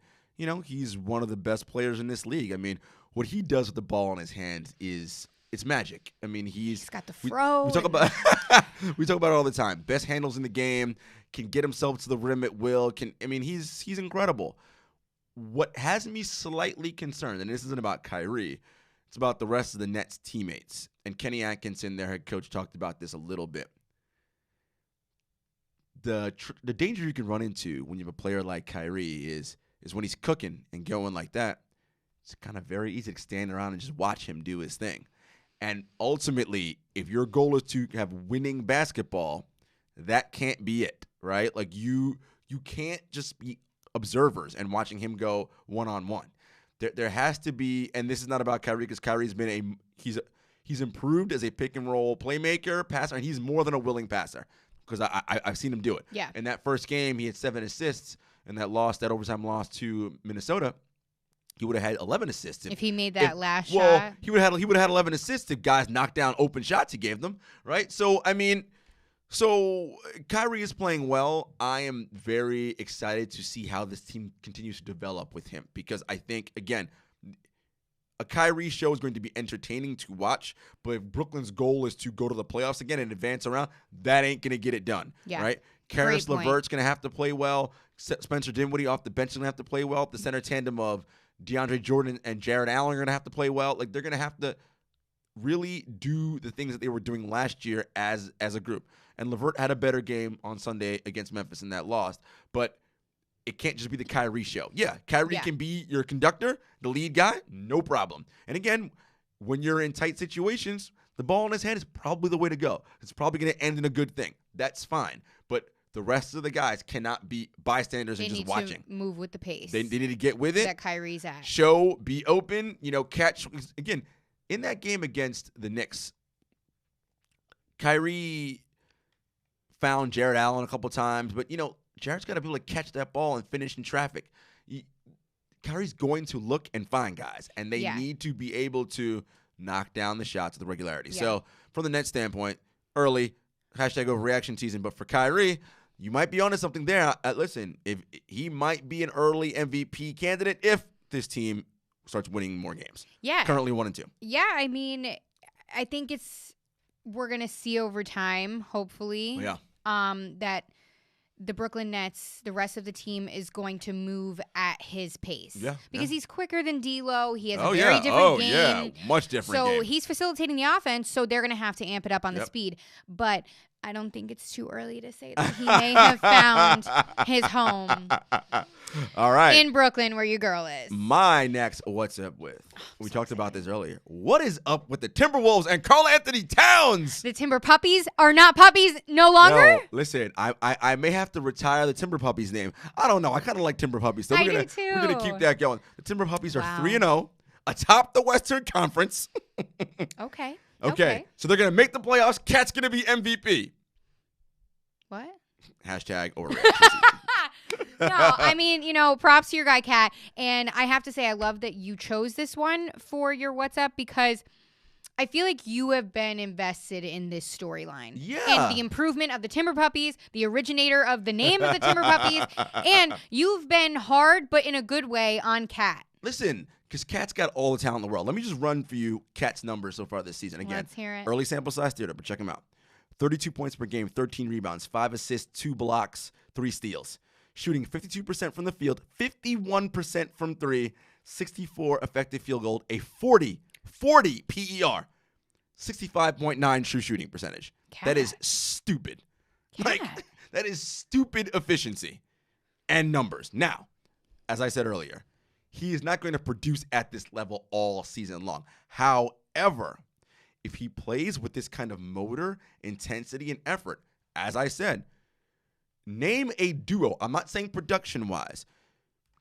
he's one of the best players in this league. I mean, what he does with the ball in his hand it's magic. I mean, he's got the throw. We talk about we talk about it all the time. Best handles in the game, can get himself to the rim at will. He's incredible. What has me slightly concerned, and this isn't about Kyrie, it's about the rest of the Nets teammates. And Kenny Atkinson, their head coach, talked about this a little bit. The danger you can run into when you have a player like Kyrie is when he's cooking and going like that. It's kind of very easy to stand around and just watch him do his thing. And ultimately, if your goal is to have winning basketball, that can't be it, right? Like you can't just be observers and watching him go one-on-one. There has to be, and this is not about Kyrie, because Kyrie's been he's improved as a pick and roll playmaker, passer, and he's more than a willing passer, because I've seen him do it. Yeah. In that first game, he had 7 assists, and that overtime loss to Minnesota, he would have had 11 assists if he made that last shot. Well, he would have had 11 assists if guys knocked down open shots he gave them, right? So I mean. So Kyrie is playing well. I am very excited to see how this team continues to develop with him, because I think, again, a Kyrie show is going to be entertaining to watch, but if Brooklyn's goal is to go to the playoffs again and advance around, that ain't going to get it done, right? Karis LeVert's going to have to play well. Spencer Dinwiddie off the bench is going to have to play well. The center tandem of DeAndre Jordan and Jarod Allen are going to have to play well. Like, they're going to have to really do the things that they were doing last year as a group. And LeVert had a better game on Sunday against Memphis in that loss. But it can't just be the Kyrie show. Yeah, Kyrie can be your conductor, the lead guy, no problem. And again, when you're in tight situations, the ball in his hand is probably the way to go. It's probably going to end in a good thing. That's fine. But the rest of the guys cannot be bystanders and just watching. They need to move with the pace. They need to get with it. That Kyrie's at. Show, be open, catch. Again, in that game against the Knicks, Kyrie found Jarod Allen a couple times, but, Jared's got to be able to catch that ball and finish in traffic. Kyrie's going to look and find guys, and they need to be able to knock down the shots with regularity. Yeah. So from the Nets standpoint, early, #overreaction season, but for Kyrie, you might be onto something there. Listen, if he might be an early MVP candidate if this team starts winning more games. Yeah. Currently 1-2. Yeah, I mean, I think we're going to see over time, hopefully. Yeah. That the Brooklyn Nets, the rest of the team is going to move at his pace. Yeah. Because he's quicker than D'Lo. He has a very different game. Yeah, much different game. So he's facilitating the offense, so they're going to have to amp it up on the speed. But I don't think it's too early to say that he may have found his home. All right. In Brooklyn, where your girl is. My next what's up with. We talked about this earlier. What is up with the Timberwolves and Karl Anthony Towns? The Timber Puppies are not puppies no longer? No, listen, I may have to retire the Timber Puppies name. I don't know. I kind of like Timber Puppies. So I we're gonna keep that going. The Timber Puppies are 3-0, atop the Western Conference. Okay. So they're gonna make the playoffs. Cat's gonna be MVP. What? Hashtag overreactions. No, I mean, props to your guy, Cat. And I have to say, I love that you chose this one for your What's Up because I feel like you have been invested in this storyline. Yeah. And the improvement of the Timber Puppies, the originator of the name of the Timber Puppies. And you've been hard, but in a good way, on Cat. Listen, because Cat's got all the talent in the world. Let me just run for you Cat's numbers so far this season. Again, let's hear it. Early sample size theater, but check them out. 32 points per game, 13 rebounds, 5 assists, 2 blocks, 3 steals. Shooting 52% from the field, 51% from 3, 64 effective field goal, a 40 PER, 65.9 true shooting percentage. Cat. That is stupid. Cat. That is stupid efficiency and numbers. Now, as I said earlier, he is not going to produce at this level all season long. However, if he plays with this kind of motor, intensity, and effort, as I said, name a duo. I'm not saying production-wise.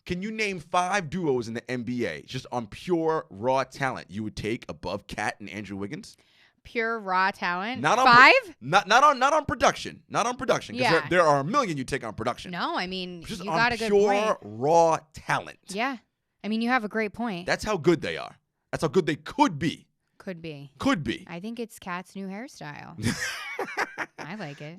Can you name 5 duos in the NBA just on pure raw talent you would take above Cat and Andrew Wiggins? Pure raw talent? Not on 5? Not on production. Not on production. Because there are a million you take on production. No, I mean, just you on got a good point. pure raw talent. Yeah. I mean, you have a great point. That's how good they are. That's how good they could be. Could be. Could be. I think it's Cat's new hairstyle. I like it.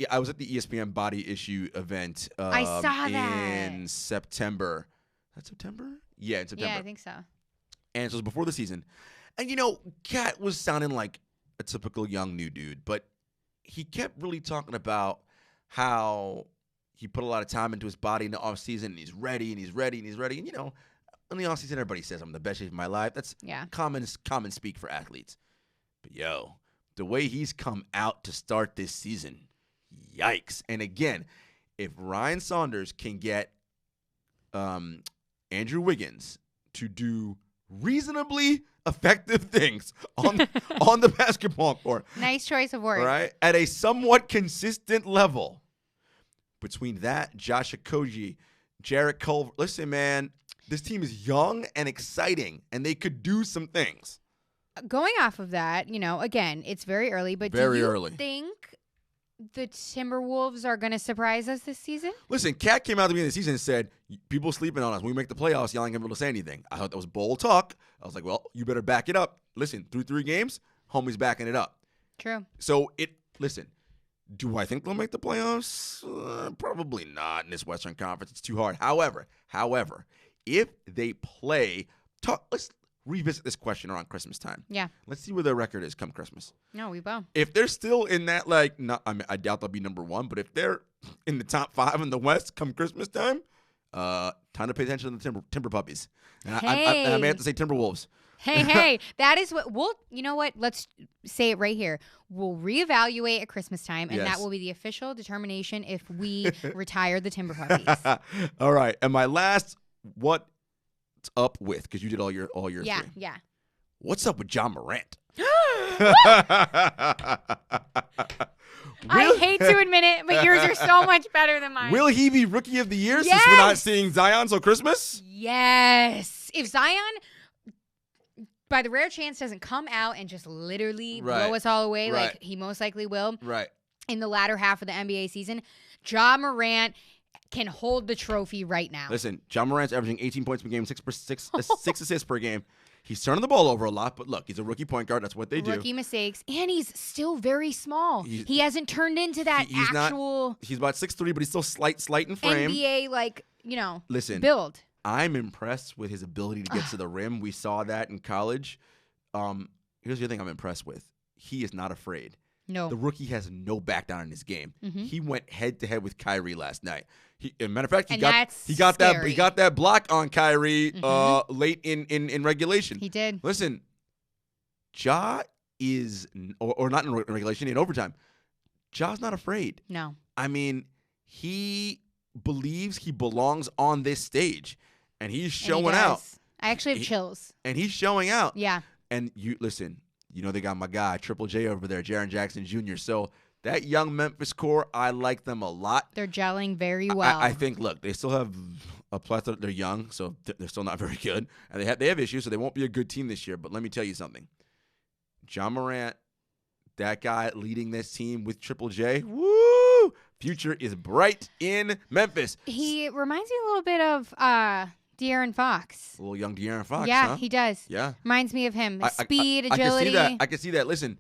I was at the ESPN Body Issue event. I saw that in September. Is that September? Yeah, in September. Yeah, I think so. And so it was before the season. And Cat was sounding like a typical young new dude, but he kept really talking about how he put a lot of time into his body in the offseason, and he's ready, and he's ready, and he's ready. And in the offseason, everybody says I'm the best shape of my life. That's common speak for athletes. But the way he's come out to start this season, yikes. And again, if Ryan Saunders can get Andrew Wiggins to do reasonably effective things on the basketball court. Nice choice of words. Right? At a somewhat consistent level. Between that, Josh Okogie, Jarrett Culver. Listen, man, this team is young and exciting, and they could do some things. Going off of that, again, it's very early, but do you think the Timberwolves are going to surprise us this season? Listen, Cat came out at the beginning of the season and said, people sleeping on us. When we make the playoffs, y'all ain't going to be able to say anything. I thought that was bold talk. I was like, well, you better back it up. Listen, through 3 games, homie's backing it up. True. So, listen, do I think they'll make the playoffs? Probably not in this Western Conference. It's too hard. However, if they play, let's revisit this question around Christmas time. Yeah. Let's see where their record is come Christmas. No, we will. If they're still in that, I doubt they'll be number 1, but if they're in the top 5 in the West come Christmas time, time to pay attention to the Timber Puppies. And I may have to say Timberwolves. Hey, that is what you know what? Let's say it right here. We'll reevaluate at Christmas time, and that will be the official determination if we retire the Timber Puppies. All right. And my last, what's up with, because you did all your three. Yeah. What's up with John Morant? I hate to admit it, but yours are so much better than mine. Will he be Rookie of the Year since we're not seeing Zion till Christmas? Yes. If Zion, by the rare chance, doesn't come out and just literally blow us all away like he most likely will in the latter half of the NBA season, Ja Morant can hold the trophy right now. Listen, Ja Morant's averaging 18 points per game, 6 assists per game. He's turning the ball over a lot, but look, he's a rookie point guard. That's what they do. Rookie mistakes, and he's still very small. He hasn't turned into that he's actual. He's about 6'3", but he's still slight in frame. NBA, Listen, build. I'm impressed with his ability to get to the rim. We saw that in college. Here's the thing I'm impressed with. He is not afraid. No. The rookie has no back down in his game. Mm-hmm. He went head to head with Kyrie last night. As a matter of fact, he scary. got that block on Kyrie late in regulation. He did. Listen, Ja is or not in regulation, in overtime. Ja's not afraid. No. I mean, he believes he belongs on this stage, and he's showing out. I actually have chills. And he's showing out. Yeah. And you listen, they got my guy, Triple J over there, Jarod Jackson Jr. So that young Memphis core, I like them a lot. They're gelling very well. I think, look, they still have a plethora. They're young, so they're still not very good. And they have issues, so they won't be a good team this year. But let me tell you something. Ja Morant, that guy leading this team with Triple J, woo! Future is bright in Memphis. He reminds me a little bit of De'Aaron Fox. A little young De'Aaron Fox, Yeah, huh? he does. Yeah. Reminds me of him. Speed, agility. I can see that. Listen,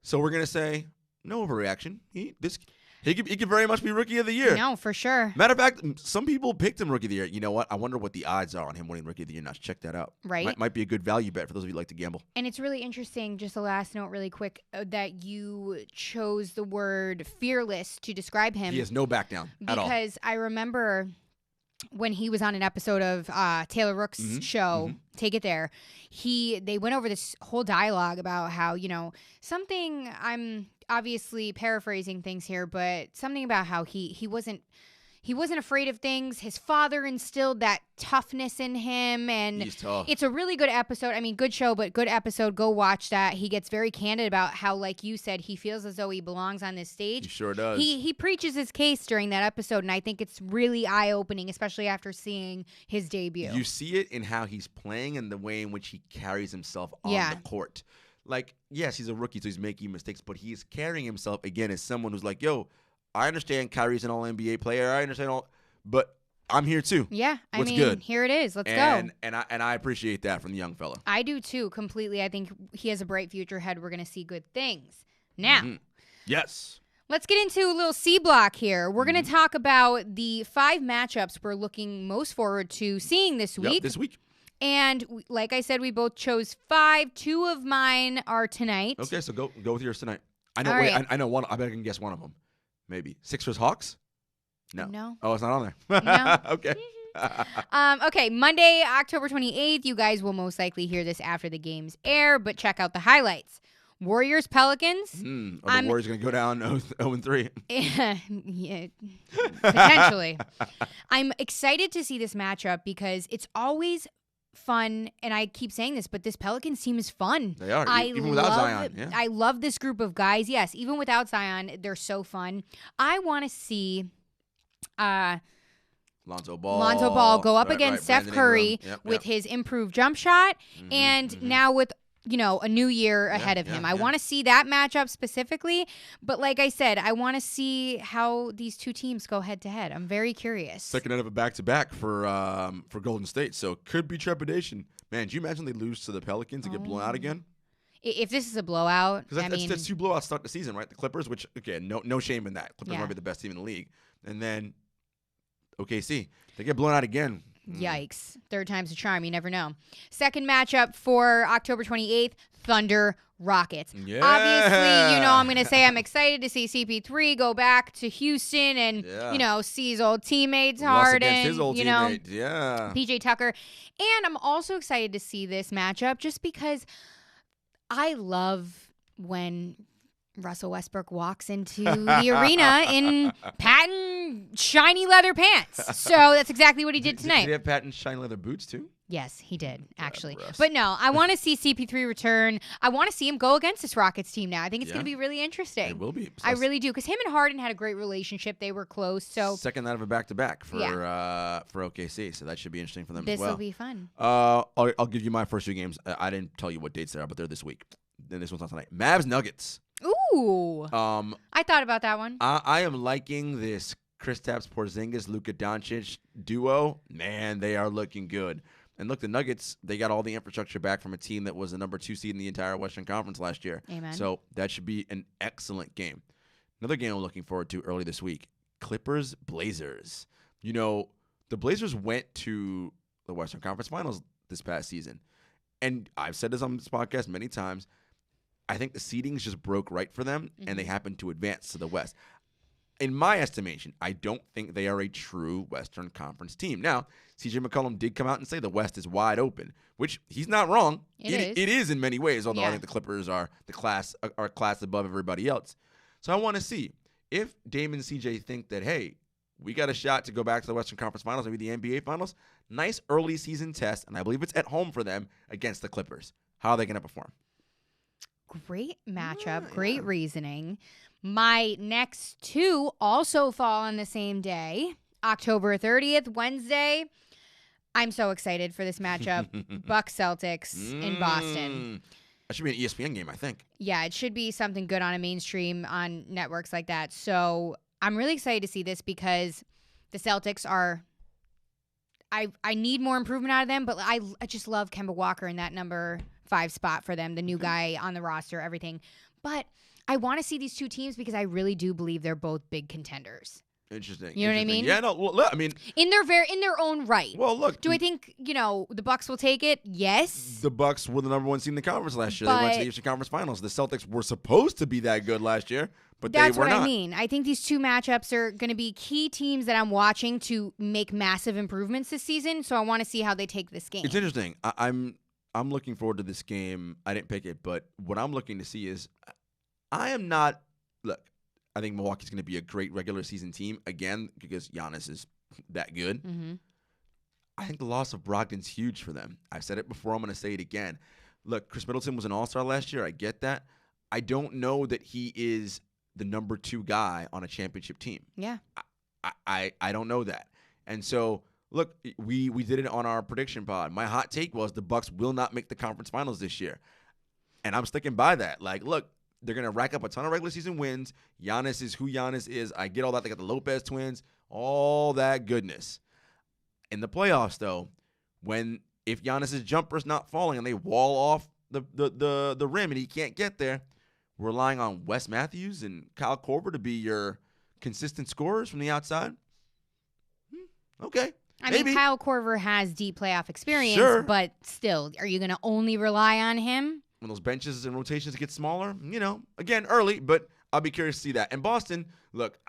so we're going to say no overreaction. He could very much be Rookie of the Year. No, for sure. Matter of fact, some people picked him Rookie of the Year. You know what? I wonder what the odds are on him winning Rookie of the Year. Now, check that out. Right. Might be a good value bet for those of you who like to gamble. And it's really interesting, just a last note really quick, that you chose the word fearless to describe him. He has no back down at all. Because I remember when he was on an episode of Taylor Rook's show, Take It There, they went over this whole dialogue about how, something, I'm obviously paraphrasing things here, but something about how he wasn't afraid of things. His father instilled that toughness in him, and He's tough. It's a really good episode. I mean, good show, but good episode. Go watch that. He gets very candid about how, like you said, he feels as though he belongs on this stage. He sure does. He preaches his case during that episode, and I think it's really eye-opening, especially after seeing his debut. You see it in how he's playing and the way in which he carries himself on the court. Like, yes, he's a rookie, so he's making mistakes, but he's carrying himself, again, as someone who's like, yo, I understand Kyrie's an all-NBA player. I understand but I'm here too. Yeah, I mean, good? Here it is. Let's go. And I appreciate that from the young fella. I do too, completely. I think he has a bright future ahead. We're going to see good things. Now, yes. Let's get into a little C block here. We're going to talk about the 5 matchups we're looking most forward to seeing this week. Yep, this week. And like I said, we both chose 5. 2 of mine are tonight. Okay, so go with yours tonight. I know. All Wait, right. I know one. I bet I can guess one of them. Maybe Sixers Hawks. No. Oh, it's not on there. No. Okay. Okay, Monday, October 28th. You guys will most likely hear this after the games air, but check out the highlights. Warriors, Pelicans. Are the Warriors going to go down 0-3? Yeah, potentially. I'm excited to see this matchup because it's always fun, and I keep saying this, but this Pelicans team is fun. They are, even without Zion. Yeah. I love this group of guys. Yes, even without Zion, they're so fun. I want to see Lonzo Ball go up against Steph Brandon Curry Ingram. with his improved jump shot, and now with a new year ahead of him. I want to see that matchup specifically, but like I said, I want to see how these two teams go head to head. I'm very curious. Second out of a back-to-back for Golden State, so could be trepidation. Man, do you imagine they lose to the Pelicans and get blown out again? If this is a blowout, because that's 2 blowouts start the season, right? The Clippers, which again, no shame in that. Clippers might be the best team in the league, and then OKC, they get blown out again. Yikes. 3rd time's a charm. You never know. Second matchup for October 28th, Thunder Rockets. Yeah. Obviously, I'm going to say I'm excited to see CP3 go back to Houston and, see his old teammates, Harden, his old teammate. Yeah. PJ Tucker. And I'm also excited to see this matchup just because I love when Russell Westbrook walks into the arena in patent shiny leather pants. So that's exactly what he did tonight. Did he have patent shiny leather boots too? Yes, he did, actually. Russ. But no, I want to see CP3 return. I want to see him go against this Rockets team now. I think it's going to be really interesting. It will be. I really do, because him and Harden had a great relationship. They were close. So second out of a back-to-back for OKC, so that should be interesting for them as well. This will be fun. I'll give you my first 2 games. I didn't tell you what dates they are, but they're this week. Then this one's on tonight. Mavs Nuggets. Ooh. I thought about that one. I am liking this Kristaps Porzingis, Luka Doncic duo. Man, they are looking good. And look, the Nuggets, they got all the infrastructure back from a team that was the number 2 seed in the entire Western Conference last year. Amen. So that should be an excellent game. Another game I'm looking forward to early this week, Clippers Blazers. The Blazers went to the Western Conference Finals this past season. And I've said this on this podcast many times. I think the seedings just broke right for them, and they happened to advance to the West. In my estimation, I don't think they are a true Western Conference team. Now, CJ McCollum did come out and say the West is wide open, which he's not wrong. It is in many ways, although I think the Clippers are a class above everybody else. So I want to see. if Dame and CJ think that, hey, we got a shot to go back to the Western Conference Finals, maybe the NBA Finals, nice early season test, and I believe it's at home for them against the Clippers. How are they going to perform? Great matchup, great reasoning. My next two also fall on the same day, October 30th, Wednesday. I'm so excited for this matchup. Bucks Celtics in Boston. That should be an ESPN game, I think. Yeah, it should be something good on a mainstream on networks like that. So I'm really excited to see this because the Celtics are I need more improvement out of them, but I just love Kemba Walker in that number 5 spot for them, the new guy on the roster, everything. But I want to see these two teams because I really do believe they're both big contenders. Interesting. You know what I mean? Yeah, no, look, I mean, in their own right. Well, look. Do I think, the Bucks will take it? Yes. The Bucks were the number 1 seed in the conference last year. They went to the Eastern Conference Finals. The Celtics were supposed to be that good last year, but they were not. That's what I mean. I think these two matchups are going to be key teams that I'm watching to make massive improvements this season, so I want to see how they take this game. It's interesting. I'm looking forward to this game. I didn't pick it, but what I'm looking to see is I think Milwaukee's going to be a great regular season team, again, because Giannis is that good. Mm-hmm. I think the loss of Brogdon's huge for them. I've said it before. I'm going to say it again. Look, Chris Middleton was an all-star last year. I get that. I don't know that he is the number 2 guy on a championship team. Yeah. I don't know that. And so, look, we did it on our prediction pod. My hot take was the Bucks will not make the conference finals this year. And I'm sticking by that. Like, look, they're going to rack up a ton of regular season wins. Giannis is who Giannis is. I get all that. They got the Lopez twins, all that goodness. In the playoffs, though, if Giannis' jumper's not falling and they wall off the rim and he can't get there, relying on Wes Matthews and Kyle Korver to be your consistent scorers from the outside? Okay. I mean, Kyle Korver has deep playoff experience, sure, but still, are you going to only rely on him? When those benches and rotations get smaller, again, early, but I'll be curious to see that. And Boston, look,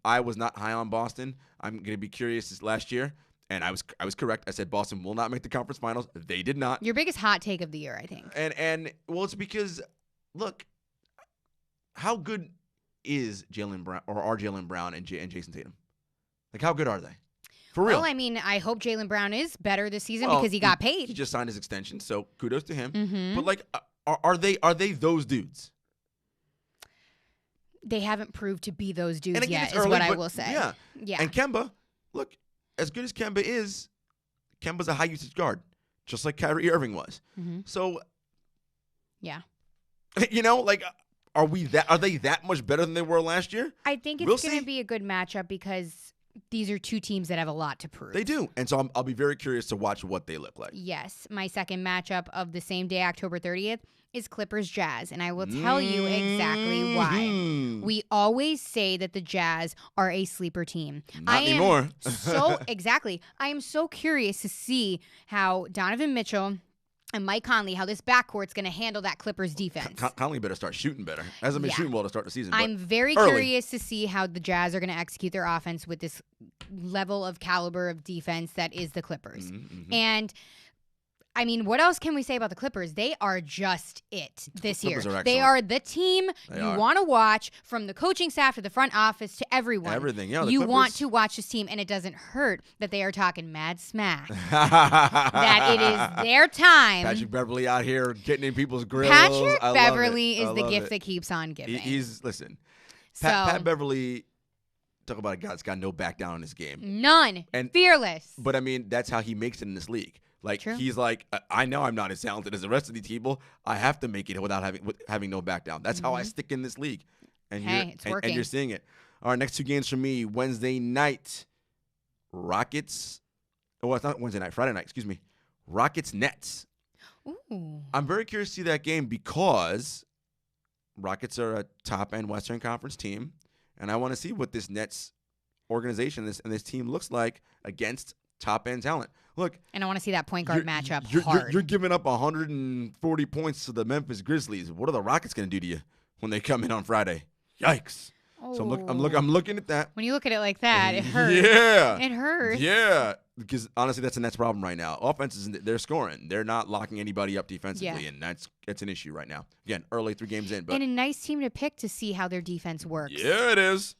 I was not high on Boston. I'm going to be curious this last year, and I was correct. I said Boston will not make the conference finals. They did not. Your biggest hot take of the year, I think. And it's because, look, how good is Jaylen Brown or are Jaylen Brown and Jason Tatum? Like, how good are they? For real. Well, I mean, I hope Jaylen Brown is better this season because he got paid. He just signed his extension, so kudos to him. Mm-hmm. But like, are they those dudes? They haven't proved to be those dudes again, yet, early, is what I will say. Yeah. And Kemba, look, as good as Kemba is, Kemba's a high usage guard, just like Kyrie Irving was. Mm-hmm. So, yeah. Are they that much better than they were last year? I think it's going to be a good matchup because these are two teams that have a lot to prove. They do. And so I'll be very curious to watch what they look like. Yes. My second matchup of the same day, October 30th, is Clippers Jazz. And I will tell you exactly why. We always say that the Jazz are a sleeper team. Not anymore. Exactly. I am so curious to see how Donovan Mitchell and Mike Conley, how this backcourt's going to handle that Clippers defense. Conley better start shooting better. Hasn't been shooting well to start the season. I'm very curious to see how the Jazz are going to execute their offense with this level of caliber of defense that is the Clippers. Mm-hmm. And, I mean, what else can we say about the Clippers? They are just it this year. They are the team you want to watch, from the coaching staff to the front office to everyone. Everything. Yeah, you want to watch this team, and it doesn't hurt that they are talking mad smack. That it is their time. Patrick Beverly out here getting in people's grills. Patrick Beverly is the gift that keeps on giving. Listen, Pat Beverly, talk about a guy that's got no back down in his game. None. And fearless. But, I mean, that's how he makes it in this league. Like, True. He's like, I know I'm not as talented as the rest of these people. I have to make it without having no back down. That's how I stick in this league. And it's working. And you're seeing it. All right, next two games for me. Wednesday night, Rockets. Oh, it's not Wednesday night. Friday night, excuse me. Rockets Nets. Ooh. I'm very curious to see that game because Rockets are a top-end Western Conference team, and I want to see what this Nets organization and this team looks like against top-end talent. Look, and I want to see that point guard matchup hard. You're giving up 140 points to the Memphis Grizzlies. What are the Rockets going to do to you when they come in on Friday? Yikes. So I'm looking at that. When you look at it like that, it hurts. Yeah. It hurts. Yeah. Because honestly, that's the Nets' problem right now. Offenses, they're scoring. They're not locking anybody up defensively, and that's an issue right now. Again, early 3 games in. But and a nice team to pick to see how their defense works. Yeah, it is.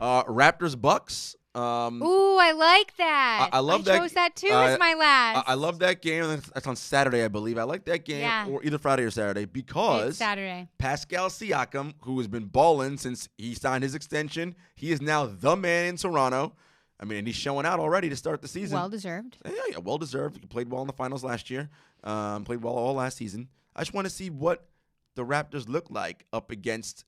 Raptors, Bucks. Ooh, I like that. I love that. I chose that too as my last. I love that game. That's on Saturday, I believe. I like that game, or either Friday or Saturday, because it's Saturday. Pascal Siakam, who has been balling since he signed his extension, he is now the man in Toronto. I mean, and he's showing out already to start the season. Well-deserved. Yeah, well-deserved. He played well in the finals last year. Played well all last season. I just want to see what the Raptors look like up against,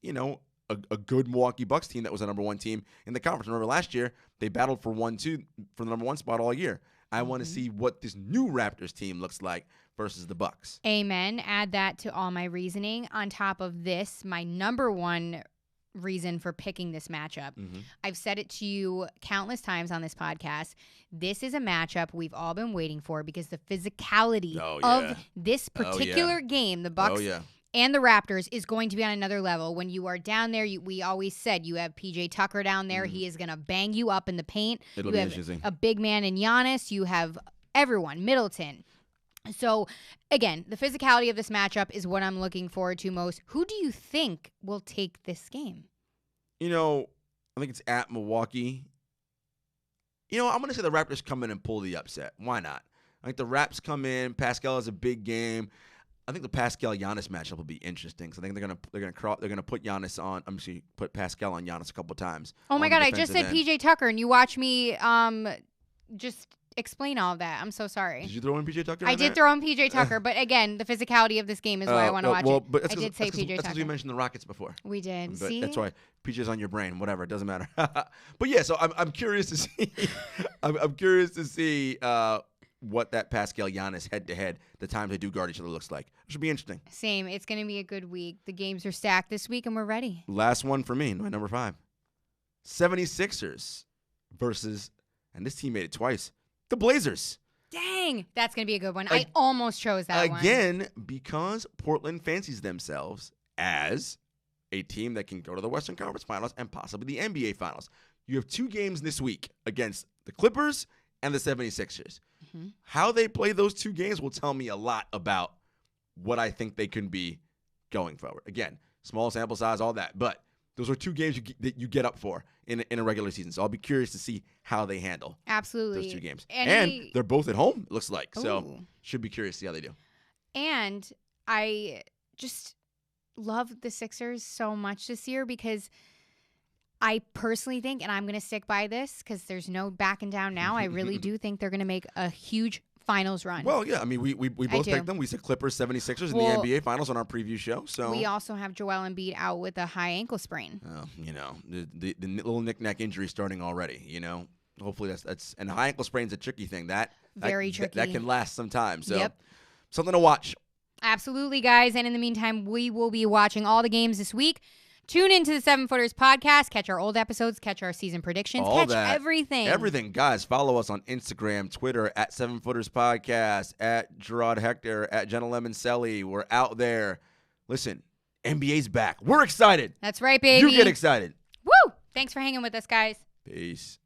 a good Milwaukee Bucks team that was the number 1 team in the conference. Remember last year, they battled for the number 1 spot all year. I want to see what this new Raptors team looks like versus the Bucks. Amen. Add that to all my reasoning. On top of this, my number 1 reason for picking this matchup. I've said it to you countless times on this podcast. This is a matchup we've all been waiting for because the physicality of this particular game, the Bucks and the Raptors, is going to be on another level. When you are down there, we always said you have PJ Tucker down there. He is going to bang you up in the paint. It'll you be have interesting. A big man in Giannis. You have everyone, Middleton. So, again, the physicality of this matchup is what I'm looking forward to most. Who do you think will take this game? I think it's at Milwaukee. I'm going to say the Raptors come in and pull the upset. Why not? I think the Raps come in. Pascal has a big game. I think the Pascal-Giannis matchup will be interesting. So I think they're gonna put Giannis on. I'm just gonna put Pascal on Giannis a couple times. Oh my God! I just said PJ Tucker, and you watch me just explain all of that. I'm so sorry. Did you throw in PJ Tucker? I did throw in PJ Tucker, but again, the physicality of this game is why I want to watch it. But I did say PJ Tucker. That's because you mentioned the Rockets before. We did. But see, that's why PJ's on your brain. Whatever, it doesn't matter. But yeah, so I'm curious to see. I'm curious to see what that Pascal Giannis head-to-head, the times they do guard each other, looks like. It should be interesting. Same. It's going to be a good week. The games are stacked this week, and we're ready. Last one for me, my number 5. 76ers versus, and this team made it twice, the Blazers. Dang, that's going to be a good one. I almost chose that one. Again, because Portland fancies themselves as a team that can go to the Western Conference Finals and possibly the NBA Finals. You have 2 games this week against the Clippers and the 76ers. How they play those 2 games will tell me a lot about what I think they can be going forward. Again, small sample size, all that. But those are 2 games that you get up for in a regular season. So I'll be curious to see how they handle those 2 games. And they're both at home, it looks like. Ooh. So should be curious to see how they do. And I just love the Sixers so much this year because I personally think, and I'm going to stick by this because there's no backing down now, I really do think they're going to make a huge finals run. Well, yeah, I mean, we both picked them. We said Clippers, 76ers in the NBA Finals on our preview show. So we also have Joel Embiid out with a high ankle sprain. The little knick-knack injury starting already, Hopefully that's and high ankle sprain's a tricky thing. Very tricky. That can last some time. So something to watch. Absolutely, guys. And in the meantime, we will be watching all the games this week. Tune into the 7 Footers podcast. Catch our old episodes. Catch our season predictions. Catch everything. Everything. Guys, follow us on Instagram, Twitter, at 7 Footers Podcast, at Jarod Hector, at Jenna Lemoncelli. We're out there. Listen, NBA's back. We're excited. That's right, baby. You get excited. Woo! Thanks for hanging with us, guys. Peace.